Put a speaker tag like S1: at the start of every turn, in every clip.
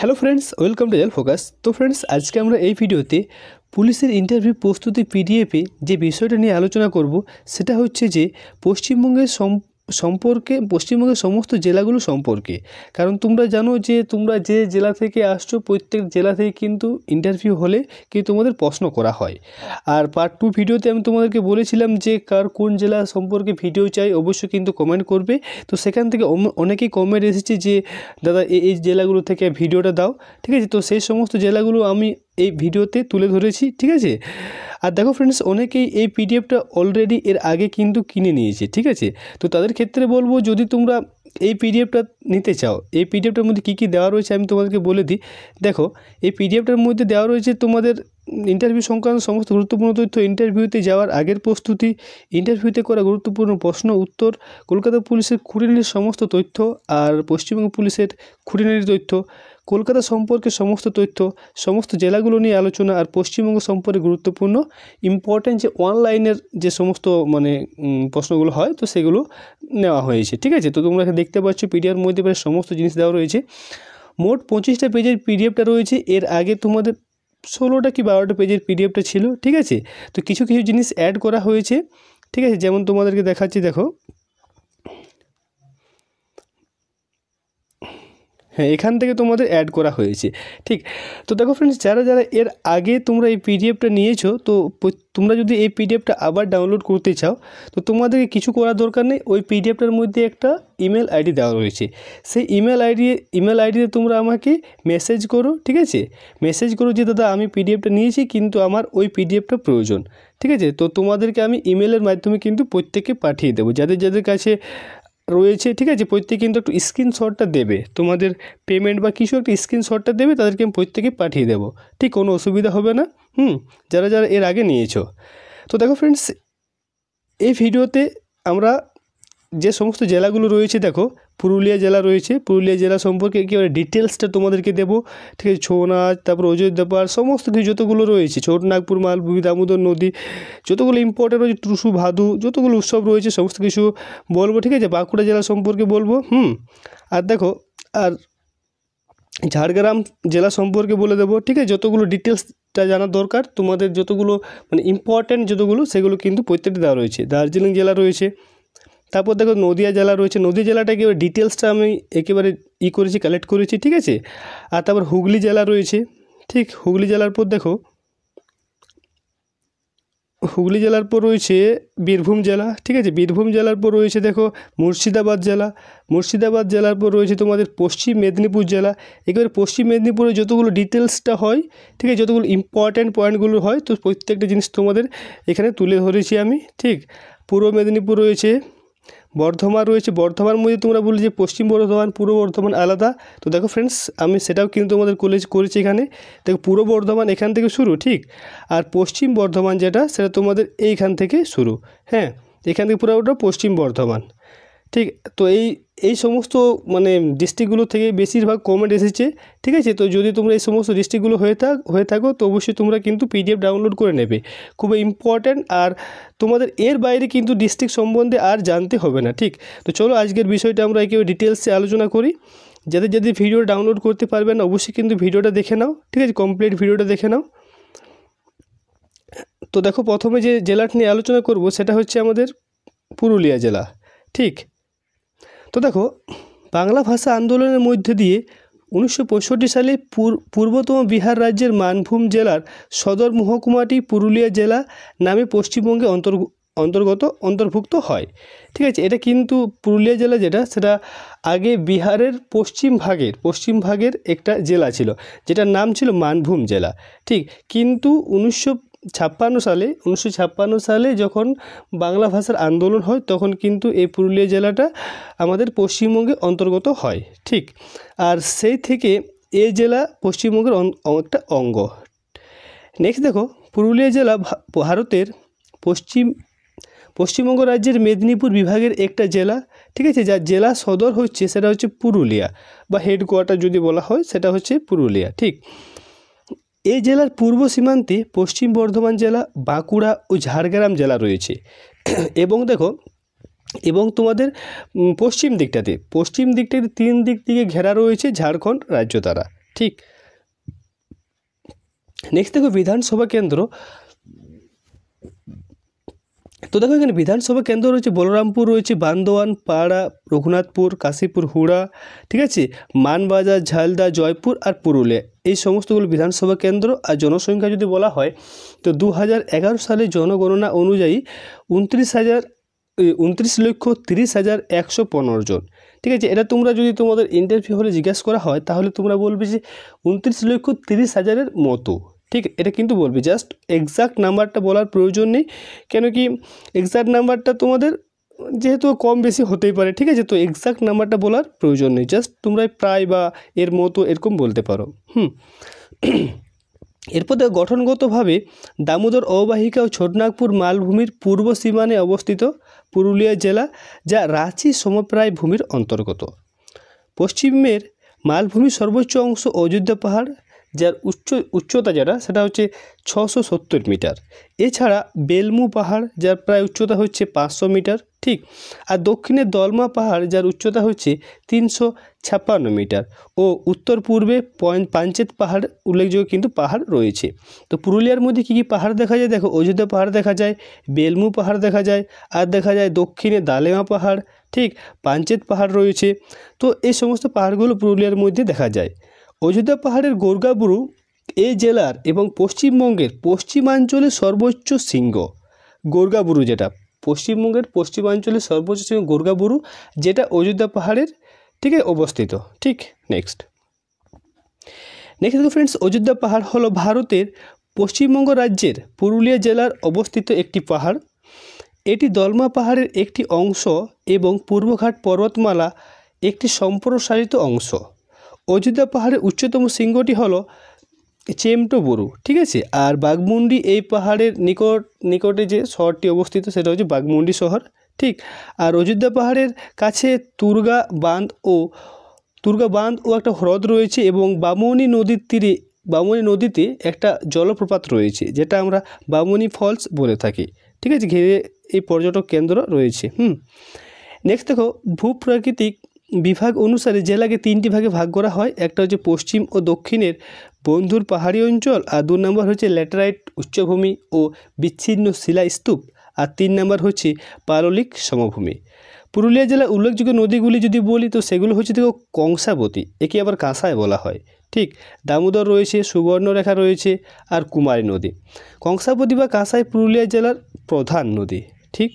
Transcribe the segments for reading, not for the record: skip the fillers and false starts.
S1: Hello friends, welcome to jail focus. তো friends, আজকে আমরা এই ভিডিওতে পুলিশের ইন্টারভিউ প্রস্তুতি পিডিএফে যে বিষয়টা নিয়ে আলোচনা করব সেটা হচ্ছে যে পশ্চিমবঙ্গের পশ্চিমবঙ্গের সমস্ত জেলাগুলো সম্পর্কে। কারণ তোমরা জানো যে তোমরা যে জেলা থেকে আসছো প্রত্যেক জেলা থেকে কিন্তু ইন্টারভিউ হলে কিন্তু তোমাদের প্রশ্ন করা হয়। আর পার্ট 2 ভিডিওতে আমি তোমাদেরকে বলেছিলাম যে কার কোন জেলা সম্পর্কে ভিডিও চাই, অবশ্যই কিন্তু কমেন্ট করবে। তো সেখান থেকে অনেকেই কমেন্ট এসেছে যে দাদা এই জেলাগুলো থেকে ভিডিওটা দাও, ঠিক আছে। তো সেই সমস্ত জেলাগুলো আমি এই ভিডিওতে তুলে ধরেছি, ঠিক আছে। আর দেখো ফ্রেন্ডস, অনেকেই এই পিডিএফটা অলরেডি এর আগে কিন্তু কিনে নিয়েছে, ঠিক আছে। তো তাদের ক্ষেত্রে বলবো, যদি তোমরা এই পিডিএফটা নিতে চাও, এই পিডিএফটার মধ্যে কী কী দেওয়া রয়েছে আমি তোমাদেরকে বলে দিই। দেখো, এই পিডিএফটার মধ্যে দেওয়া রয়েছে তোমাদের ইন্টারভিউ সংক্রান্ত সমস্ত গুরুত্বপূর্ণ তথ্য, ইন্টারভিউতে যাওয়ার আগের প্রস্তুতি, ইন্টারভিউতে করা গুরুত্বপূর্ণ প্রশ্ন উত্তর, কলকাতা পুলিশের খুঁটিনাটির সমস্ত তথ্য, আর পশ্চিমবঙ্গ পুলিশের খুঁটিনাটির তথ্য, কলকাতা সম্পর্কে সমস্ত তথ্য, সমস্ত জেলাগুলো নিয়ে আলোচনা, আর পশ্চিমবঙ্গ সম্পর্কে গুরুত্বপূর্ণ ইম্পর্ট্যান্ট যে অনলাইনের যে সমস্ত প্রশ্নগুলো হয় তো সেগুলো নেওয়া হয়েছে, ঠিক আছে। তো তোমরা দেখতে পাচ্ছ পিডিএফের মধ্যে প্রায় সমস্ত জিনিস দেওয়া রয়েছে। মোট 25টা পেজের পিডিএফটা রয়েছে। এর আগে তোমাদের 16টা কি 12টা পেজের পিডিএফটা ছিল, ঠিক আছে। তো কিছু কিছু জিনিস অ্যাড করা হয়েছে, ঠিক আছে। যেমন তোমাদেরকে দেখাচ্ছি, দেখো, হ্যাঁ, এখান থেকে তোমাদের অ্যাড করা হয়েছে, ঠিক। তো দেখো ফ্রেন্ডস, যারা যারা এর আগে তোমরা এই পিডিএফটা নিয়েছো, তো তোমরা যদি এই পিডিএফটা আবার ডাউনলোড করতে চাও তো তোমাদেরকে কিছু করার দরকার নেই। ওই পিডিএফটার মধ্যে একটা ইমেল আইডি দেওয়া রয়েছে। সেই ইমেল আইডিতে তোমরা আমাকে মেসেজ করো, ঠিক আছে। মেসেজ করো যে দাদা আমি পিডিএফটা নিয়েছি কিন্তু আমার ওই পিডিএফটা প্রয়োজন, ঠিক আছে। তো তোমাদেরকে আমি ইমেলের মাধ্যমে কিন্তু প্রত্যেককে পাঠিয়ে দেবো, যাদের যাদের কাছে রয়েছে, ঠিক আছে। প্রত্যেকে কিন্তু একটু স্ক্রিনশটটা দেবে, তোমাদের পেমেন্ট বা কিছু একটা স্ক্রিনশটটা দেবে, তাদেরকে আমি প্রত্যেকে পাঠিয়ে দেবো, ঠিক। কোনো অসুবিধা হবে না, যারা যারা এর আগে নিয়েছো। তো দেখো ফ্রেন্ডস, এই ভিডিওতে আমরা যে সমস্ত জেলাগুলো রয়েছে, দেখো পুরুলিয়া জেলা রয়েছে, পুরুলিয়া জেলা সম্পর্কে একেবারে ডিটেলসটা তোমাদেরকে দেবো, ঠিক আছে। ছৌ নাচ, তারপর অযোধ্যা পাহাড়, সমস্ত কিছু যতগুলো রয়েছে, ছোটনাগপুর, মালভূমি, দামোদর নদী, যতগুলো ইম্পর্টেন্ট রয়েছে, টুসু, ভাদু, যতগুলো উৎসব রয়েছে সমস্ত কিছু বলবো, ঠিক আছে। বাঁকুড়া জেলা সম্পর্কে বলবো, আর দেখো, আর ঝাড়গ্রাম জেলা সম্পর্কে বলে দেবো, ঠিক আছে। যতগুলো ডিটেলসটা জানার দরকার তোমাদের, যতগুলো ইম্পর্ট্যান্ট যতগুলো, সেগুলো কিন্তু প্রত্যেকটা দেওয়া রয়েছে। দার্জিলিং জেলা রয়েছে, তারপর দেখো নদিয়া জেলা রয়েছে। নদিয়া জেলাটা একেবারে ডিটেলসটা আমি একেবারে কালেক্ট করেছি, ঠিক আছে। আর তারপর হুগলি জেলা রয়েছে, ঠিক। হুগলি জেলার পর দেখো, হুগলি জেলার পর রয়েছে বীরভূম জেলা, ঠিক আছে। বীরভূম জেলার পর রয়েছে দেখো মুর্শিদাবাদ জেলা। মুর্শিদাবাদ জেলার পর রয়েছে তোমাদের পশ্চিম মেদিনীপুর জেলা। একেবারে পশ্চিম মেদিনীপুরে যতগুলো ডিটেলসটা হয়, ঠিক আছে, যতগুলো ইম্পর্ট্যান্ট পয়েন্টগুলো হয়, তো প্রত্যেকটা জিনিস তোমাদের এখানে তুলে ধরেছি আমি, ঠিক। পূর্ব মেদিনীপুর রয়েছে, বর্ধমান রয়েছে। বর্ধমান মধ্যে তোমরা বলি যে পশ্চিম বর্ধমান, পূর্ব বর্ধমান আলাদা। তো দেখো ফ্রেন্ডস, আমি সেটাও কিন্তু তোমাদের করেছি এখানে। দেখো পূর্ব বর্ধমান এখান থেকে শুরু, ঠিক। আর পশ্চিম বর্ধমান যেটা, সেটা তোমাদের এইখান থেকে শুরু, হ্যাঁ, এখান থেকে পুরো ওটা পশ্চিম বর্ধমান, ঠিক। তো এই সমস্ত ডিস্ট্রিক্টগুলো থেকে বেশিরভাগ কমেন্ট এসেছে, ঠিক আছে। তো যদি তোমরা এই সমস্ত ডিস্ট্রিক্টগুলো হয়ে থাকো তো অবশ্যই তোমরা কিন্তু পিডিএফ ডাউনলোড করে নেবে, খুবই ইম্পর্ট্যান্ট। আর তোমাদের এর বাইরে কিন্তু ডিস্ট্রিক্ট সম্বন্ধে আর জানতে হবে না, ঠিক। তো চলো আজকের বিষয়টা আমরা একেবারে ডিটেলসে আলোচনা করি। যাদের যাদের ভিডিও ডাউনলোড করতে পারবে না অবশ্যই কিন্তু ভিডিওটা দেখে নাও, ঠিক আছে, কমপ্লিট ভিডিওটা দেখে নাও। তো দেখো, প্রথমে যে জেলাটা নিয়ে আলোচনা করব সেটা হচ্ছে আমাদের পুরুলিয়া জেলা, ঠিক। তো দেখো, বাংলা ভাষা আন্দোলনের মধ্যে দিয়ে 1965 সালে পূর্বতম বিহার রাজ্যের মানভূম জেলার সদর মহকুমাটি পুরুলিয়া জেলা নামে পশ্চিমবঙ্গে অন্তর্ভুক্ত হয়, ঠিক আছে। এটা কিন্তু পুরুলিয়া জেলা যেটা, সেটা আগে বিহারের পশ্চিম ভাগের একটা জেলা ছিল, যেটার নাম ছিল মানভূম জেলা, ঠিক। কিন্তু 1956 সালে যখন বাংলা ভাষার আন্দোলন হয় তখন কিন্তু এই পুরুলিয়া জেলাটা আমাদের পশ্চিমবঙ্গে অন্তর্গত হয়, ঠিক। আর সেই থেকে এই জেলা পশ্চিমবঙ্গের একটা অঙ্গ। নেক্সট দেখো, পুরুলিয়া জেলা ভারতের পশ্চিমবঙ্গ রাজ্যের মেদিনীপুর বিভাগের একটা জেলা, ঠিক আছে। যার জেলা সদর হচ্ছে সেটা হচ্ছে পুরুলিয়া, বা হেডকোয়ার্টার যদি বলা হয় সেটা হচ্ছে পুরুলিয়া, ঠিক। এই জেলার পূর্ব সীমান্তে পশ্চিম বর্ধমান জেলা, বাঁকুড়া ও ঝাড়গ্রাম জেলা রয়েছে। এবং তোমাদের পশ্চিম দিকটাতে 3 দিক থেকে ঘেরা রয়েছে ঝাড়খণ্ড রাজ্য দ্বারা, ঠিক। নেক্সট দেখো বিধানসভা কেন্দ্র। তো দেখো এখানে বিধানসভা কেন্দ্র রয়েছে বলরামপুর, রয়েছে বান্দোয়ান, পাড়া, রঘুনাথপুর, কাশীপুর, হুড়া, ঠিক আছে, মানবাজার, ঝালদা, জয়পুর আর পুরুলিয়া, এই সমস্তগুলো বিধানসভা কেন্দ্র। আর জনসংখ্যা যদি বলা হয় তো 2011 সালে জনগণনা অনুযায়ী 29,30,115 জন। ঠিক আছে, এটা তোমরা যদি তোমাদের ইন্টারভিউ হলে জিজ্ঞাসা করা হয় তাহলে তোমরা বলবে যে 29,30,000-এর মতো। ঠিক, এটা কিন্তু বলবে, জাস্ট এক্সাক্ট নাম্বারটা বলার প্রয়োজন নেই, কেন কি এক্সাক্ট নাম্বারটা তোমাদের যেহেতু কম বেশি হতেই পারে। ঠিক আছে, তো এক্সাক্ট নাম্বারটা বলার প্রয়োজন নেই, জাস্ট তোমরা প্রায় বা এর মতো এরকম বলতে পারো। এরপর দেখো গঠনগতভাবে দামোদর অববাহিকা ও ছোটনাগপুর মালভূমির পূর্ব সীমানে অবস্থিত পুরুলিয়া জেলা, যা রাঁচি সমপ্রায় ভূমির অন্তর্গত। পশ্চিমের মালভূমির সর্বোচ্চ অংশ অযোধ্যা পাহাড়, যার উচ্চতা যেটা সেটা হচ্ছে 670 মিটার। এছাড়া বেলমু পাহাড়, যার প্রায় উচ্চতা হচ্ছে 500 মিটার। ঠিক, আর দক্ষিণে দলমা পাহাড়, যার উচ্চতা হচ্ছে 356 মিটার। ও উত্তর পূর্বে পাঞ্চেত পাহাড় উল্লেখযোগ্য কিন্তু পাহাড় রয়েছে। তো পুরুলিয়ার মধ্যে কী কী পাহাড় দেখা যায় দেখো, অযোধ্যা পাহাড় দেখা যায়, বেলমু পাহাড় দেখা যায়, আর দেখা যায় দক্ষিণে দালেমা পাহাড়, ঠিক, পাঞ্চেত পাহাড় রয়েছে। তো এই সমস্ত পাহাড়গুলো পুরুলিয়ার মধ্যে দেখা যায়। অযোধ্যা পাহাড়ের গোর্গাবুরু এই জেলার এবং পশ্চিমবঙ্গের পশ্চিমাঞ্চলের সর্বোচ্চ শৃঙ্গ। গোর্গাবুরু যেটা পশ্চিমবঙ্গের পশ্চিমাঞ্চলের সর্বোচ্চ শৃঙ্গ গোর্গাবুরু, যেটা অযোধ্যা পাহাড়ের ঠিক অবস্থিত। ঠিক, নেক্সট দেখো ফ্রেন্ডস, অযোধ্যা পাহাড় হলো ভারতের পশ্চিমবঙ্গ রাজ্যের পুরুলিয়া জেলার অবস্থিত একটি পাহাড়। এটি দলমা পাহাড়ের একটি অংশ এবং পূর্বঘাট পর্বতমালা একটি সম্প্রসারিত অংশ। অযোধ্যা পাহাড়ের উচ্চতম শৃঙ্গটি হলো চেমটোবুরু। ঠিক আছে, আর বাঘমুন্ডি এই পাহাড়ের নিকটে যে শহরটি অবস্থিত সেটা হচ্ছে বাঘমুন্ডি শহর। ঠিক, আর অযোধ্যা পাহাড়ের কাছে তুর্গা বাঁধ ও একটা হ্রদ রয়েছে এবং বামনী নদীতে একটা জলপ্রপাত রয়েছে, যেটা আমরা বামনী ফলস বলে থাকি। ঠিক আছে, ঘিরে এই পর্যটক কেন্দ্র রয়েছে। নেক্সট দেখো ভূপ্রাকৃতিক বিভাগ অনুসারে জেলাকে 3টি ভাগে ভাগ করা হয়। একটা হচ্ছে পশ্চিম ও দক্ষিণের বন্ধুর পাহাড়ি অঞ্চল, আর 2 নম্বর হচ্ছে ল্যাটেরাইট উচ্চভূমি ও বিচ্ছিন্ন শিলা স্তূপ, আর 3 নম্বর হচ্ছে পাললিক সমভূমি। পুরুলিয়া জেলার উল্লেখযোগ্য নদীগুলি যদি বলি তো সেগুলো হচ্ছে দেখো কংসাবতী, একে আবার কাঁসাই বলা হয়। ঠিক, দামোদর রয়েছে, সুবর্ণরেখা রয়েছে, আর কুমারী নদী। কংসাবতী বা কাঁসাই পুরুলিয়া জেলার প্রধান নদী। ঠিক,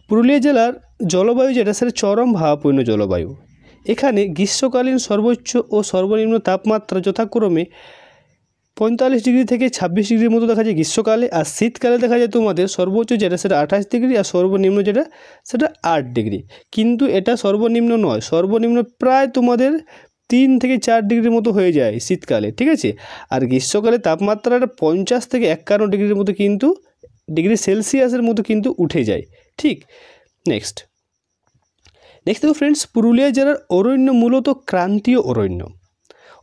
S1: পুরুলিয়া জেলার জলবায়ু যেটা সেটা চরম ভাবাপূর্ণ জলবায়ু। এখানে গ্রীষ্মকালীন সর্বোচ্চ ও সর্বনিম্ন তাপমাত্রা যথাক্রমে 45 ডিগ্রি থেকে 26 ডিগ্রির মতো দেখা যায় গ্রীষ্মকালে, আর শীতকালে দেখা যায় তোমাদের সর্বোচ্চ যেটা সেটা 28 ডিগ্রি, আর সর্বনিম্ন যেটা সেটা 8 ডিগ্রি। কিন্তু এটা সর্বনিম্ন নয়, সর্বনিম্ন প্রায় তোমাদের 3 থেকে 4 ডিগ্রির মতো হয়ে যায় শীতকালে। ঠিক আছে, আর গ্রীষ্মকালে তাপমাত্রাটা 50 থেকে 51 ডিগ্রির মতো কিন্তু ডিগ্রি সেলসিয়াসের মতো কিন্তু উঠে যায়। ঠিক, নেক্সট দেখো ফ্রেন্ডস, পুরুলিয়া জেলার অরণ্য মূলত ক্রান্তীয় অরণ্য,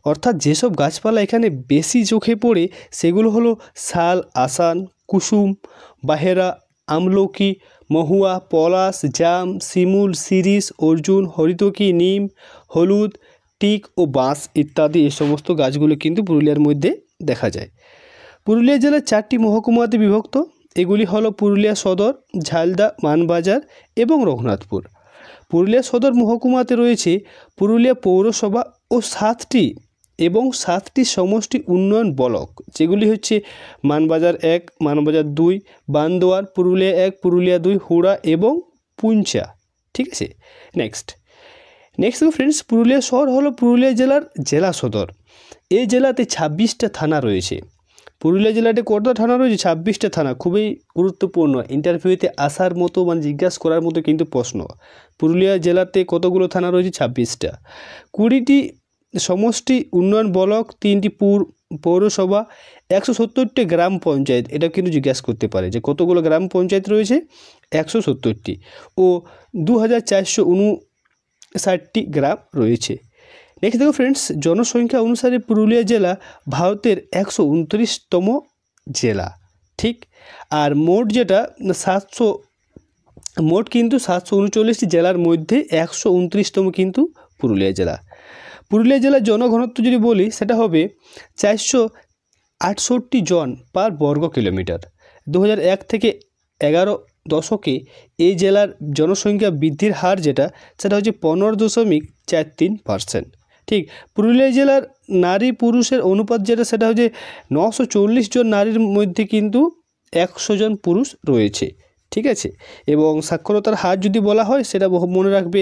S1: অর্থাৎ যেসব গাছপালা এখানে বেশি চোখে পড়ে সেগুলো হলো শাল, আসান, কুসুম, বাহেরা, আমলকি, মহুয়া, পলাশ, জাম, শিমুল, শিরীষ, অর্জুন, হরিতকি, নিম, হলুদ, টিক ও বাঁশ ইত্যাদি। এই সমস্ত গাছগুলো কিন্তু পুরুলিয়ার মধ্যে দেখা যায়। পুরুলিয়া জেলা 4টি মহকুমাতে বিভক্ত। এগুলি হলো পুরুলিয়া সদর, ঝালদা, মানবাজার এবং রঘুনাথপুর। পুরুলিয়া সদর মহকুমাতে রয়েছে পুরুলিয়া পৌরসভা ও 7টি সমষ্টি উন্নয়ন ব্লক, যেগুলি হচ্ছে মানবাজার 1, মানবাজার 2, বান্দোয়ান, পুরুলিয়া 1, পুরুলিয়া 2, হুড়া এবং পুঞ্চা। ঠিক আছে, নেক্সট ফ্রেন্ডস, পুরুলিয়া শহর হলো পুরুলিয়া জেলার জেলা সদর। এই জেলাতে 26টা থানা রয়েছে। পুরুলিয়া জেলাতে কতটা থানা রয়েছে? 26টা থানা। খুবই গুরুত্বপূর্ণ, ইন্টারভিউতে আসার মতো মানে জিজ্ঞাসা করার মতো কিন্তু প্রশ্ন। পুরুলিয়া জেলাতে কতগুলো থানা রয়েছে? 26টা। 20টি সমষ্টি উন্নয়ন ব্লক, 3টি পৌরসভা, 170টি গ্রাম পঞ্চায়েত। এটা কিন্তু জিজ্ঞাসা করতে পারে যে কতগুলো গ্রাম পঞ্চায়েত রয়েছে? 170টি। ও 2459টি গ্রাম রয়েছে। নেক্সট দেখো ফ্রেন্ডস, জনসংখ্যা অনুসারে পুরুলিয়া জেলা ভারতের 129তম জেলা। ঠিক, আর মোট কিন্তু 739টি জেলার মধ্যে 129তম কিন্তু পুরুলিয়া জেলা। পুরুলিয়া জেলার জনঘনত্ব যদি বলি সেটা হবে 468 জন পার বর্গ কিলোমিটার। 2001 থেকে 11 দশকে এই জেলার জনসংখ্যা বৃদ্ধির হার যেটা সেটা হচ্ছে 15.43%। ঠিক, পুরুলিয়া জেলার নারী পুরুষের অনুপাত যেটা সেটা হচ্ছে 940 জন নারীর মধ্যে কিন্তু 100 জন পুরুষ রয়েছে। ঠিক আছে, এবং সাক্ষরতার হার যদি বলা হয় সেটা মনে রাখবে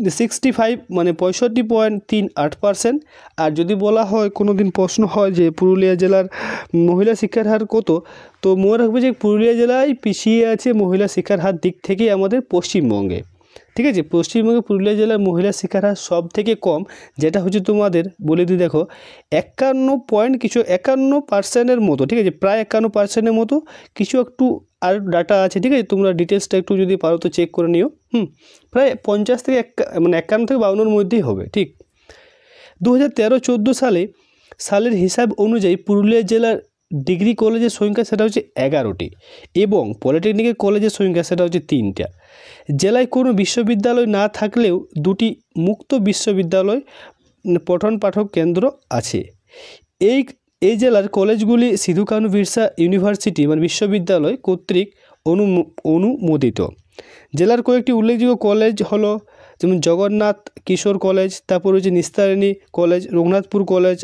S1: 65 মানে 65.38%। আর যদি বলা হয় কোনো দিন প্রশ্ন হয় যে পুরুলিয়া জেলার মহিলা শিক্ষার হার কত, তো মনে রাখবে যে পুরুলিয়া জেলায় পিছিয়ে আছে মহিলা শিক্ষার হার দিক থেকে আমাদের পশ্চিমবঙ্গে। ঠিক আছে, পশ্চিমবঙ্গে পুরুলিয়া জেলার মহিলা শিক্ষার হার সব থেকে কম, যেটা হচ্ছে তোমাদের বলে দিই, দেখো 51% মতো। ঠিক আছে, প্রায় 51% মতো, কিছু একটু আর ডাটা আছে। ঠিক আছে, তোমরা ডিটেলসটা একটু যদি পারো তো চেক করে নিও। প্রায় 50 থেকে 51 থেকে 52-এর মধ্যেই হবে। ঠিক, 2013-14 সালের হিসাব অনুযায়ী পুরুলিয়া জেলার ডিগ্রি কলেজের সংখ্যা সেটা হচ্ছে 11টি এবং পলিটেকনিকের কলেজের সংখ্যা সেটা হচ্ছে 3টা। জেলায় কোনো বিশ্ববিদ্যালয় না থাকলেও 2টি মুক্ত বিশ্ববিদ্যালয় পঠন পাঠক কেন্দ্র আছে। এই জেলার কলেজগুলি সিধু কানু বিরসা ইউনিভার্সিটি মানে বিশ্ববিদ্যালয় কর্তৃক অনুমোদিত। জেলার কয়েকটি উল্লেখযোগ্য কলেজ হলো যেমন জগন্নাথ কিশোর কলেজ, তারপর রয়েছে নিস্তারিণী কলেজ, রঘুনাথপুর কলেজ,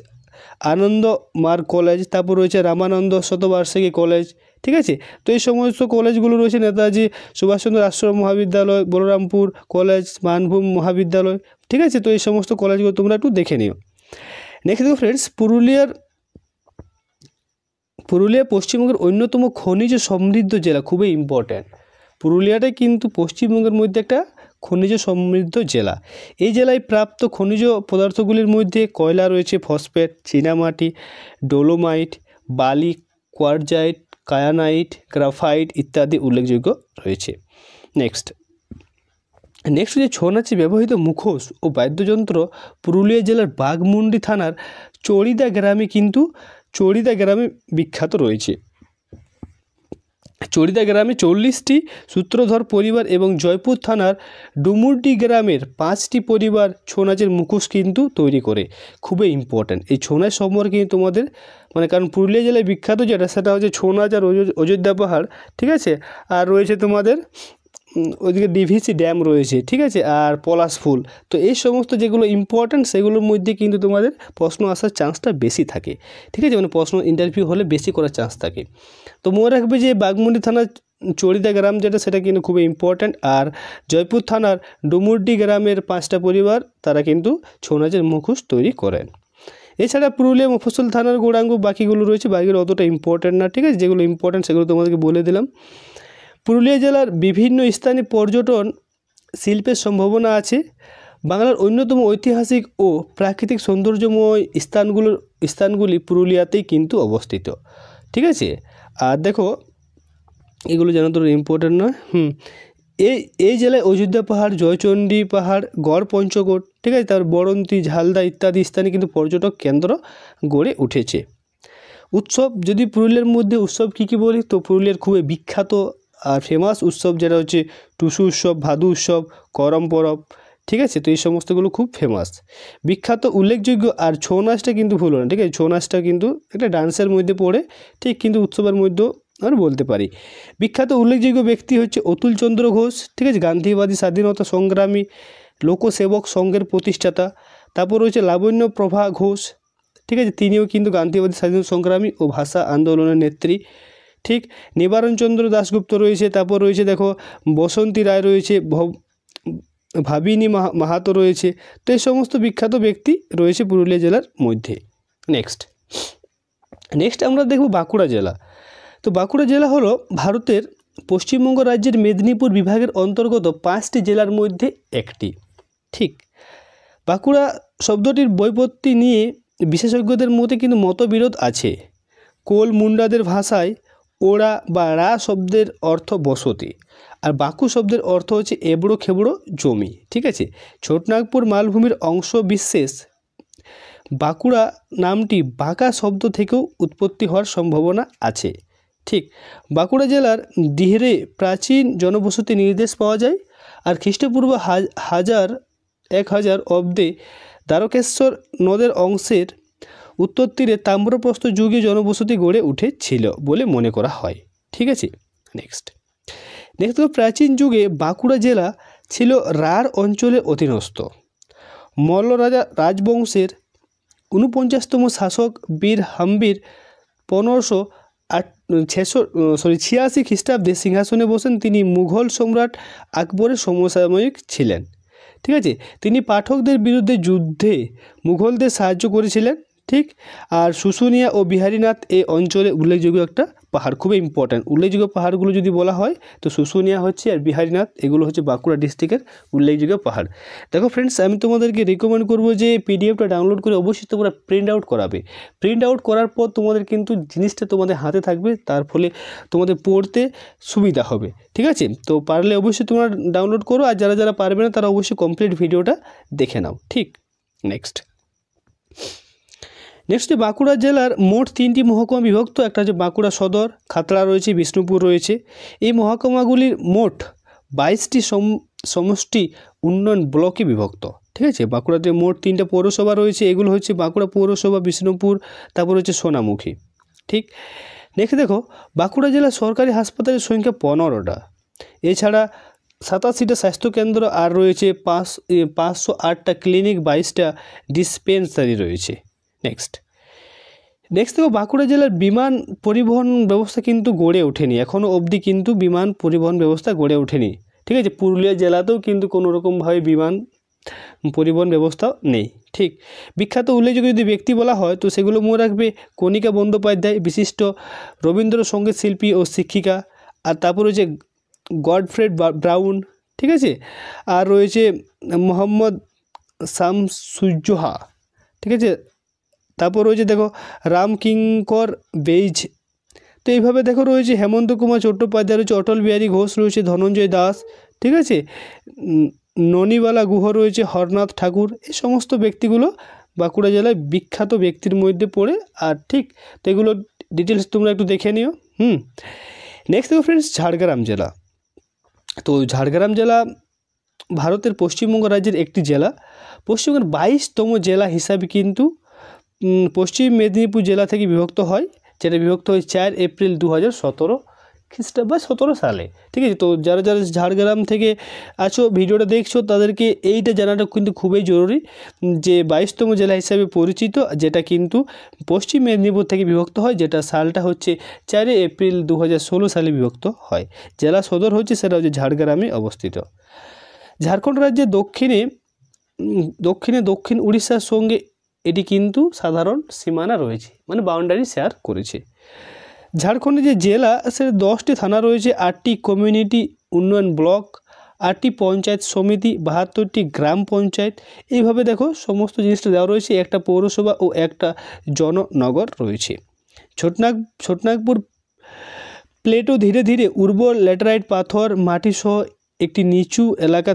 S1: আনন্দ মার্গ কলেজ, তারপর রয়েছে রামানন্দ শতবার্ষিকী কলেজ। ঠিক আছে, তো এই সমস্ত কলেজগুলো রয়েছে নেতাজি সুভাষচন্দ্র রাষ্ট্রীয় মহাবিদ্যালয়, বলরামপুর কলেজ, মানভূম মহাবিদ্যালয়। ঠিক আছে, তো এই সমস্ত কলেজগুলো তোমরা একটু দেখে নিও। নেক্সট দেখো ফ্রেন্ডস, পুরুলিয়া পশ্চিমবঙ্গের অন্যতম খনিজ সমৃদ্ধ জেলা, খুবই ইম্পর্ট্যান্ট। পুরুলিয়াটাই কিন্তু পশ্চিমবঙ্গের মধ্যে একটা খনিজ সমৃদ্ধ জেলা। এই জেলায় প্রাপ্ত খনিজ পদার্থগুলির মধ্যে কয়লা রয়েছে, ফসফেট, চীনামাটি, ডোলোমাইট, বালি, কোয়ার্জাইট, কায়ানাইট, গ্রাফাইট ইত্যাদি উল্লেখযোগ্য রয়েছে। নেক্সট যে ছৌ নাচে ব্যবহৃত মুখোশ ও বাদ্যযন্ত্র পুরুলিয়া জেলার বাঘমুন্ডি থানার চড়িদা গ্রামে বিখ্যাত রয়েছে। চড়িদা গ্রামে 40টি সূত্রধর পরিবার এবং জয়পুর থানার ডুমুরডি গ্রামের 5টি পরিবার ছৌ নাচের মুখোশ কিন্তু তৈরি করে। খুবই ইম্পর্ট্যান্ট এই ছৌ নাচ সম্পর্কে তোমাদের কারণ পুরুলিয়া জেলায় বিখ্যাত যেটা সেটা হচ্ছে ছৌ নাচ আর অযোধ্যা পাহাড়। ঠিক আছে, আর রয়েছে তোমাদের ওইদিকে ডিভিসি ড্যাম রয়েছে। ঠিক আছে, আর পলাশ ফুল। তো এই সমস্ত যেগুলো ইম্পর্ট্যান্ট সেগুলোর মধ্যে কিন্তু তোমাদের প্রশ্ন আসার চান্সটা বেশি থাকে। ঠিক আছে, প্রশ্ন ইন্টারভিউ হলে বেশি করার চান্স থাকে। তো মনে রাখবে যে বাঘমুন্ডি থানার চড়িদা গ্রাম যেটা সেটা কিন্তু খুবই ইম্পর্ট্যান্ট। আর জয়পুর থানার ডুমুরডি গ্রামের 5টা পরিবার তারা কিন্তু ছৌ নাচের মুখোশ তৈরি করেন। এছাড়া পুরুলিয়া মফস্বল থানার গৌরাঙ্গ বাকিগুলো রয়েছে, বাকিগুলো অতটা ইম্পর্ট্যান্ট না। ঠিক আছে, যেগুলো ইম্পর্ট্যান্ট সেগুলো তোমাদেরকে বলে দিলাম। পুরুলিয়া জেলার বিভিন্ন স্থানে পর্যটন শিল্পের সম্ভাবনা আছে। বাংলার অন্যতম ঐতিহাসিক ও প্রাকৃতিক সৌন্দর্যময় স্থানগুলি পুরুলিয়াতেই কিন্তু অবস্থিত। ঠিক আছে, আর দেখো এগুলো যেন তোর ইম্পর্ট্যান্ট নয়। এই জেলায় অযোধ্যা পাহাড়, জয়চণ্ডী পাহাড়, গড় পঞ্চকোট, ঠিক আছে, তার বরন্তী, ঝালদা ইত্যাদি স্থানে কিন্তু পর্যটক কেন্দ্র গড়ে উঠেছে। উৎসব যদি পুরুলিয়ার মধ্যে উৎসব কী বলি, তো পুরুলিয়ার খুবই বিখ্যাত আর ফেমাস উৎসব যেটা হচ্ছে টুসু উৎসব, ভাদু উৎসব, করম পরব। ঠিক আছে, তো এই সমস্তগুলো খুব ফেমাস বিখ্যাত উল্লেখযোগ্য। আর ছৌ নাচটা কিন্তু ভুলো না। ঠিক আছে, ছৌ নাচটা কিন্তু একটা ডান্সের মধ্যে পড়ে, ঠিক, কিন্তু উৎসবের মধ্যেও আমরা বলতে পারি। বিখ্যাত উল্লেখযোগ্য ব্যক্তি হচ্ছে অতুল চন্দ্র ঘোষ। ঠিক আছে, গান্ধীবাদী স্বাধীনতা সংগ্রামী, লোকসেবক সংঘের প্রতিষ্ঠাতা। তারপর রয়েছে লাবণ্য প্রভা ঘোষ। ঠিক আছে, তিনিও কিন্তু গান্ধীবাদী স্বাধীনতা সংগ্রামী ও ভাষা আন্দোলনের নেত্রী। ঠিক, নিবারণচন্দ্র দাশগুপ্ত রয়েছে। তারপর রয়েছে দেখো বসন্তী রায় রয়েছে, ভাবিনী মাহাতো রয়েছে। তো এই সমস্ত বিখ্যাত ব্যক্তি রয়েছে পুরুলিয়া জেলার মধ্যে। নেক্সট আমরা দেখব বাঁকুড়া জেলা। তো বাঁকুড়া জেলা হলো ভারতের পশ্চিমবঙ্গ রাজ্যের মেদিনীপুর বিভাগের অন্তর্গত 5টি জেলার মধ্যে একটি। ঠিক, বাঁকুড়া শব্দটির ব্যুৎপত্তি নিয়ে বিশেষজ্ঞদের মধ্যে কিন্তু মতবিরোধ আছে। কোল মুন্ডাদের ভাষায় ওড়া বা রা শব্দের অর্থ বসতি, আর বাঁকু শব্দের অর্থ হচ্ছে এবড়ো খেবড়ো জমি। ঠিক আছে, ছোটনাগপুর মালভূমির অংশ বিশেষ বাঁকুড়া নামটি বাঁকা শব্দ থেকেও উৎপত্তি হওয়ার সম্ভাবনা আছে। ঠিক, বাঁকুড়া জেলার ডিহরে প্রাচীন জনবসতি নির্দেশ পাওয়া যায়। আর খ্রিস্টপূর্ব 1000 অব্দে দ্বারকেশ্বর নদের অংশের উত্তর তীরে তাম্রপ্রস্তর যুগে জনবসতি গড়ে উঠেছিল বলে মনে করা হয়। ঠিক আছে, নেক্সট প্রাচীন যুগে বাঁকুড়া জেলা ছিল রাঢ় অঞ্চলের অধীনস্থ। মল্ল রাজবংশের 49তম শাসক বীর হাম্বির 1586 খ্রিস্টাব্দে সিংহাসনে বসেন। তিনি মুঘল সম্রাট আকবরের সমসাময়িক ছিলেন। ঠিক আছে, তিনি পাঠকদের বিরুদ্ধে যুদ্ধে মুঘলদের সাহায্য করেছিলেন। ঠিক, আর শুশুনিয়া ও বিহারীনাথ এই অঞ্চলে উল্লেখযোগ্য একটা পাহাড়, খুবই ইম্পর্ট্যান্ট। উল্লেখযোগ্য পাহাড়গুলো যদি বলা হয় তো শুশুনিয়া হচ্ছে আর বিহারীনাথ, এগুলো হচ্ছে বাঁকুড়া ডিস্ট্রিক্টের উল্লেখযোগ্য পাহাড়। দেখো ফ্রেন্ডস, আমি তোমাদেরকে রিকমেন্ড করবো যে পিডিএফটা ডাউনলোড করে অবশ্যই তোমরা প্রিন্ট আউট করাবে। প্রিন্ট আউট করার পর তোমাদের কিন্তু জিনিসটা তোমাদের হাতে থাকবে, তার ফলে তোমাদের পড়তে সুবিধা হবে। ঠিক আছে, তো পারলে অবশ্যই তোমরা ডাউনলোড করো, আর যারা যারা পারবে না তারা অবশ্যই কমপ্লিট ভিডিওটা দেখে নাও। ঠিক, নেক্সট বাঁকুড়া জেলার মোট 3টি মহকুমা বিভক্ত। একটা হচ্ছে বাঁকুড়া সদর, খাতড়া রয়েছে, বিষ্ণুপুর রয়েছে। এই মহকুমাগুলির মোট 22টি সমষ্টি উন্নয়ন ব্লকে বিভক্ত। ঠিক আছে, বাঁকুড়াতে মোট 3টে পৌরসভা রয়েছে, এগুলো হচ্ছে বাঁকুড়া পৌরসভা, বিষ্ণুপুর, তারপর হচ্ছে সোনামুখী। ঠিক, নেক্সট দেখো বাঁকুড়া জেলার সরকারি হাসপাতালের সংখ্যা 15টা। এছাড়া 87টা স্বাস্থ্যকেন্দ্র আর রয়েছে 508টা ক্লিনিক, 22টা ডিসপেন্সারি রয়েছে। নেক্সট দেখো বাঁকুড়া জেলার বিমান পরিবহন ব্যবস্থা কিন্তু গড়ে ওঠেনি, এখনও অবধি কিন্তু বিমান পরিবহন ব্যবস্থা গড়ে ওঠেনি। ঠিক আছে, পুরুলিয়া জেলাতেও কিন্তু কোনোরকমভাবে বিমান পরিবহন ব্যবস্থা নেই। ঠিক, বিখ্যাত উল্লেখযোগ্য যদি ব্যক্তি বলা হয় তো সেগুলো মনে রাখবে কণিকা বন্দ্যোপাধ্যায়, বিশিষ্ট রবীন্দ্রসঙ্গীত শিল্পী ও শিক্ষিকা। আর তারপর রয়েছে গডফ্রেড ব্রাউন। ঠিক আছে, আর রয়েছে মোহাম্মদ শামসুজ্জোহা। ঠিক আছে, তারপর রয়েছে দেখো রামকিঙ্কর বেইজ। তো এইভাবে দেখো রয়েছে হেমন্ত কুমার চট্টোপাধ্যায় রয়েছে, অটল বিহারী ঘোষ রয়েছে, ধনঞ্জয় দাস। ঠিক আছে, ননিবালা গুহ রয়েছে, হরনাথ ঠাকুর। এই সমস্ত ব্যক্তিগুলো বাঁকুড়া জেলায় বিখ্যাত ব্যক্তির মধ্যে পড়ে। আর ঠিক, তো এগুলো ডিটেলস তোমরা একটু দেখে নিও। নেক্সট দেখো ফ্রেন্ডস ঝাড়গ্রাম জেলা। তো ঝাড়গ্রাম জেলা ভারতের পশ্চিমবঙ্গ রাজ্যের একটি জেলা। পশ্চিমবঙ্গের 22তম জেলা হিসাবে কিন্তু পশ্চিম মেদিনীপুর জেলা থেকে বিভক্ত হয়, যেটা বিভক্ত হয় 4 এপ্রিল 2017 খ্রিস্টাব্দ বা 17 সালে। ঠিক আছে, তো যারা যারা ঝাড়গ্রাম থেকে আছো ভিডিওটা দেখছো তাদেরকে এইটা জানাটা কিন্তু খুবই জরুরি যে 22তম জেলা হিসাবে পরিচিত, যেটা কিন্তু পশ্চিম মেদিনীপুর থেকে বিভক্ত হয়, যেটা সালটা হচ্ছে 4 এপ্রিল 2016 সালে বিভক্ত হয়। জেলা সদর হচ্ছে সেটা হচ্ছে ঝাড়গ্রামে অবস্থিত। ঝাড়খণ্ড রাজ্যের দক্ষিণ উড়িষ্যার সঙ্গে এটি কিন্তু সাধারণ সীমানা রয়েছে, মানে বাউন্ডারি শেয়ার করেছে। ঝাড়খণ্ডে যে জেলা সে 10টি থানা রয়েছে, 8টি কমিউনিটি উন্নয়ন ব্লক, 8টি পঞ্চায়েত সমিতি, 72টি গ্রাম পঞ্চায়েত। এইভাবে দেখো সমস্ত জিনিসটা দেওয়া রয়েছে। একটা পৌরসভা ও একটা জননগর রয়েছে। ছোটনাগপুর প্লেটও ধীরে ধীরে উর্বর ল্যাটেরাইট পাথর মাটি সহ একটি নিচু এলাকা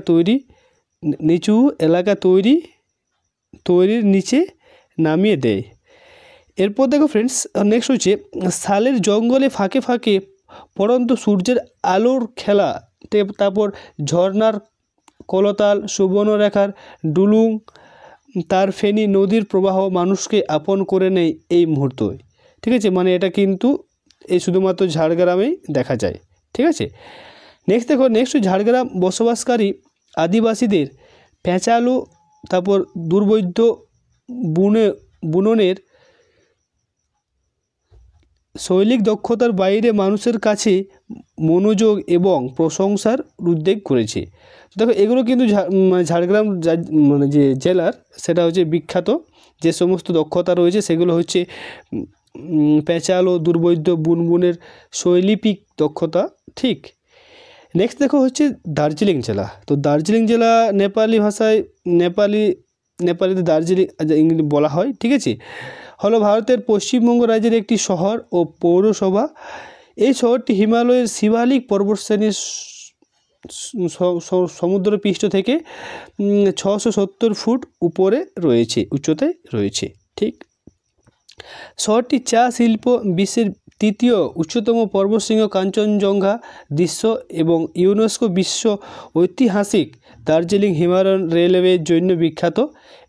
S1: তৈরির নিচে নামিয়ে দেয়। এরপর দেখো ফ্রেন্ডস নেক্সট হচ্ছে সালের জঙ্গলে ফাঁকে ফাঁকে পড়ন্ত সূর্যের আলোর খেলা, তারপর ঝর্নার কলতাল, সুবর্ণরেখার ডুলুং, তার ফেনী নদীর প্রবাহ মানুষকে আপন করে নেয় এই মুহূর্তে। ঠিক আছে, মানে এটা কিন্তু এই শুধুমাত্র ঝাড়গ্রামেই দেখা যায়। ঠিক আছে, নেক্সট ঝাড়গ্রাম বসবাসকারী আদিবাসীদের পেঁচালো, তারপর দুর্বোধ্য বুননের শৈলিক দক্ষতার বাইরে মানুষের কাছে মনোযোগ এবং প্রশংসার উদ্বেগ করেছে। দেখো এগুলো কিন্তু ঝাড়গ্রাম মানে যে জেলার সেটা হচ্ছে বিখ্যাত যে সমস্ত দক্ষতা রয়েছে সেগুলো হচ্ছে পেঁচালো, দুর্বোধ্য বুননের শৈল্পিক দক্ষতা। ঠিক, নেক্সট দেখো হচ্ছে দার্জিলিং জেলা। তো দার্জিলিং জেলা নেপালি ভাষায় নেপালিতে দার্জিলিং ইংরেজি বলা হয়। ঠিক আছে, হলো ভারতের পশ্চিমবঙ্গ রাজ্যের একটি শহর ও পৌরসভা। এই শহরটি হিমালয়ের শিবালিক পর্বতশ্রেণীর সমুদ্রপৃষ্ঠ থেকে 670 ফুট উপরে রয়েছে, উচ্চতায় রয়েছে। ঠিক, শহরটি চা শিল্প, বিশ্বের 3য় উচ্চতম পর্বতশৃঙ্গ কাঞ্চনজঙ্ঘা দৃশ্য এবং ইউনেস্কো বিশ্ব ঐতিহাসিক দার্জিলিং হিমালয়ান রেলওয়ের জন্য বিখ্যাত।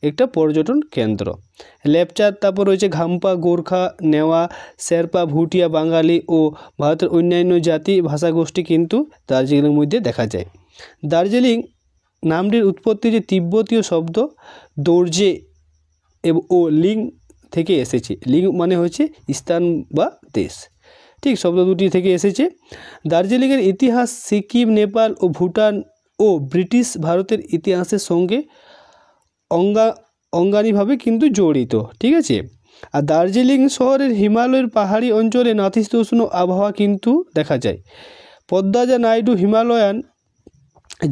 S1: একটা পর্যটন কেন্দ্র। লেপচা, তারপর রয়েছে ঘাম্পা, গোর্খা, নেওয়া, শেরপা, ভুটিয়া, বাঙালি ও ভারতের অন্যান্য জাতি ভাষাগোষ্ঠী কিন্তু দার্জিলিংয়ের মধ্যে দেখা যায়। দার্জিলিং নামটির উৎপত্তি যে তিব্বতীয় শব্দ দর্জে ও লিং থেকে এসেছে। লিং মানে হচ্ছে স্থান বা দেশ, ঠিক, শব্দ দুটি থেকে এসেছে। দার্জিলিংয়ের ইতিহাস সিকিম, নেপাল ও ভুটান ও ব্রিটিশ ভারতের ইতিহাসের সঙ্গে অঙ্গাঙ্গিভাবে কিন্তু জড়িত, ঠিক আছে। আর দার্জিলিং শহরের হিমালয়ের পাহাড়ি অঞ্চলে নাতিশীতোষ্ণ আবহাওয়া কিন্তু দেখা যায়। Padmaja Naidu Himalayan